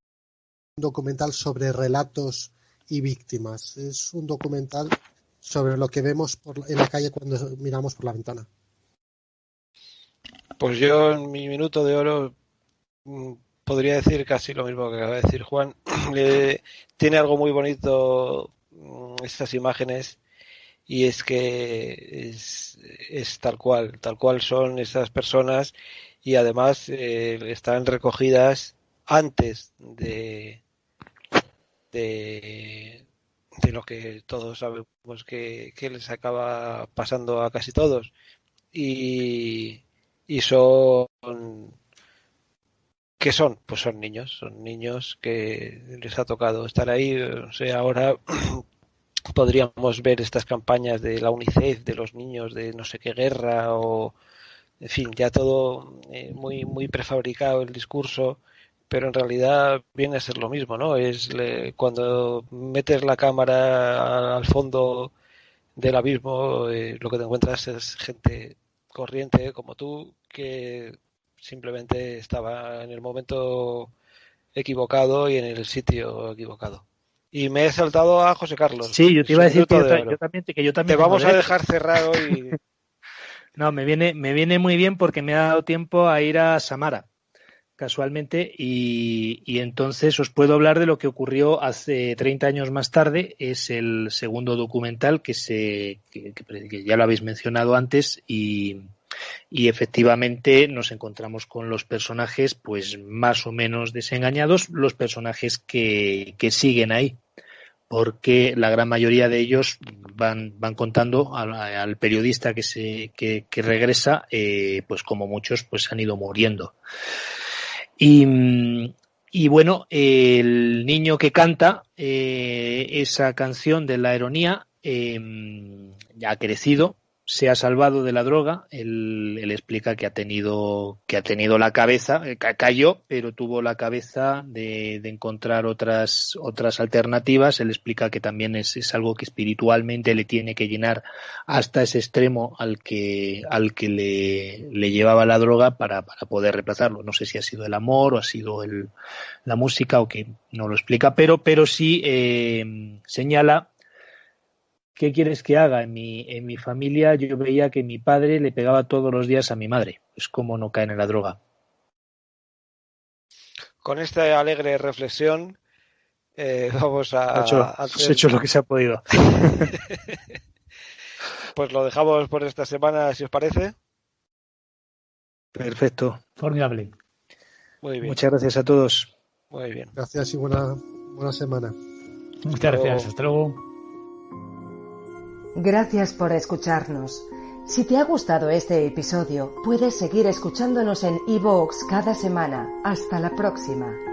un documental sobre relatos y víctimas. Es un documental sobre lo que vemos en la calle cuando miramos por la ventana. Pues yo en mi minuto de oro podría decir casi lo mismo que acaba de decir Juan. Tiene algo muy bonito estas imágenes, y es que es tal cual son esas personas, y además están recogidas antes de lo que todos sabemos que les acaba pasando a casi todos, y son ¿qué son? Pues son niños que les ha tocado estar ahí. O sea, ahora podríamos ver estas campañas de la UNICEF, de los niños de no sé qué guerra, o en fin, ya todo muy, muy prefabricado el discurso, pero en realidad viene a ser lo mismo, ¿no? Cuando metes la cámara al fondo del abismo, lo que te encuentras es gente corriente como tú, que simplemente estaba en el momento equivocado y en el sitio equivocado. Y me he saltado a José Carlos. Sí, yo te iba a decir que yo también te vamos a dejar cerrar hoy. No, me viene muy bien porque me ha dado tiempo a ir a Samara. casualmente, y entonces os puedo hablar de lo que ocurrió hace 30 años más tarde. Es el segundo documental que ya lo habéis mencionado antes, y efectivamente nos encontramos con los personajes pues más o menos desengañados, los personajes que siguen ahí, porque la gran mayoría de ellos van contando al periodista que regresa, pues como muchos pues han ido muriendo. Y bueno, el niño que canta esa canción de la ironía ya ha crecido, se ha salvado de la droga. Él explica que ha tenido la cabeza, cayó, pero tuvo la cabeza de encontrar otras alternativas. Él explica que también es algo que espiritualmente le tiene que llenar hasta ese extremo al que le llevaba la droga para poder reemplazarlo. No sé si ha sido el amor o ha sido la música, o que no lo explica, pero sí señala: ¿qué quieres que haga? En mi familia yo veía que mi padre le pegaba todos los días a mi madre. Es como no caen en la droga. Con esta alegre reflexión vamos a... Has hecho lo que se ha podido. Pues lo dejamos por esta semana, si os parece. Perfecto. Formidable. Muy bien. Muchas gracias a todos. Muy bien. Gracias y buena semana. Muchas gracias. Hasta luego. Gracias por escucharnos. Si te ha gustado este episodio, puedes seguir escuchándonos en iVoox cada semana. Hasta la próxima.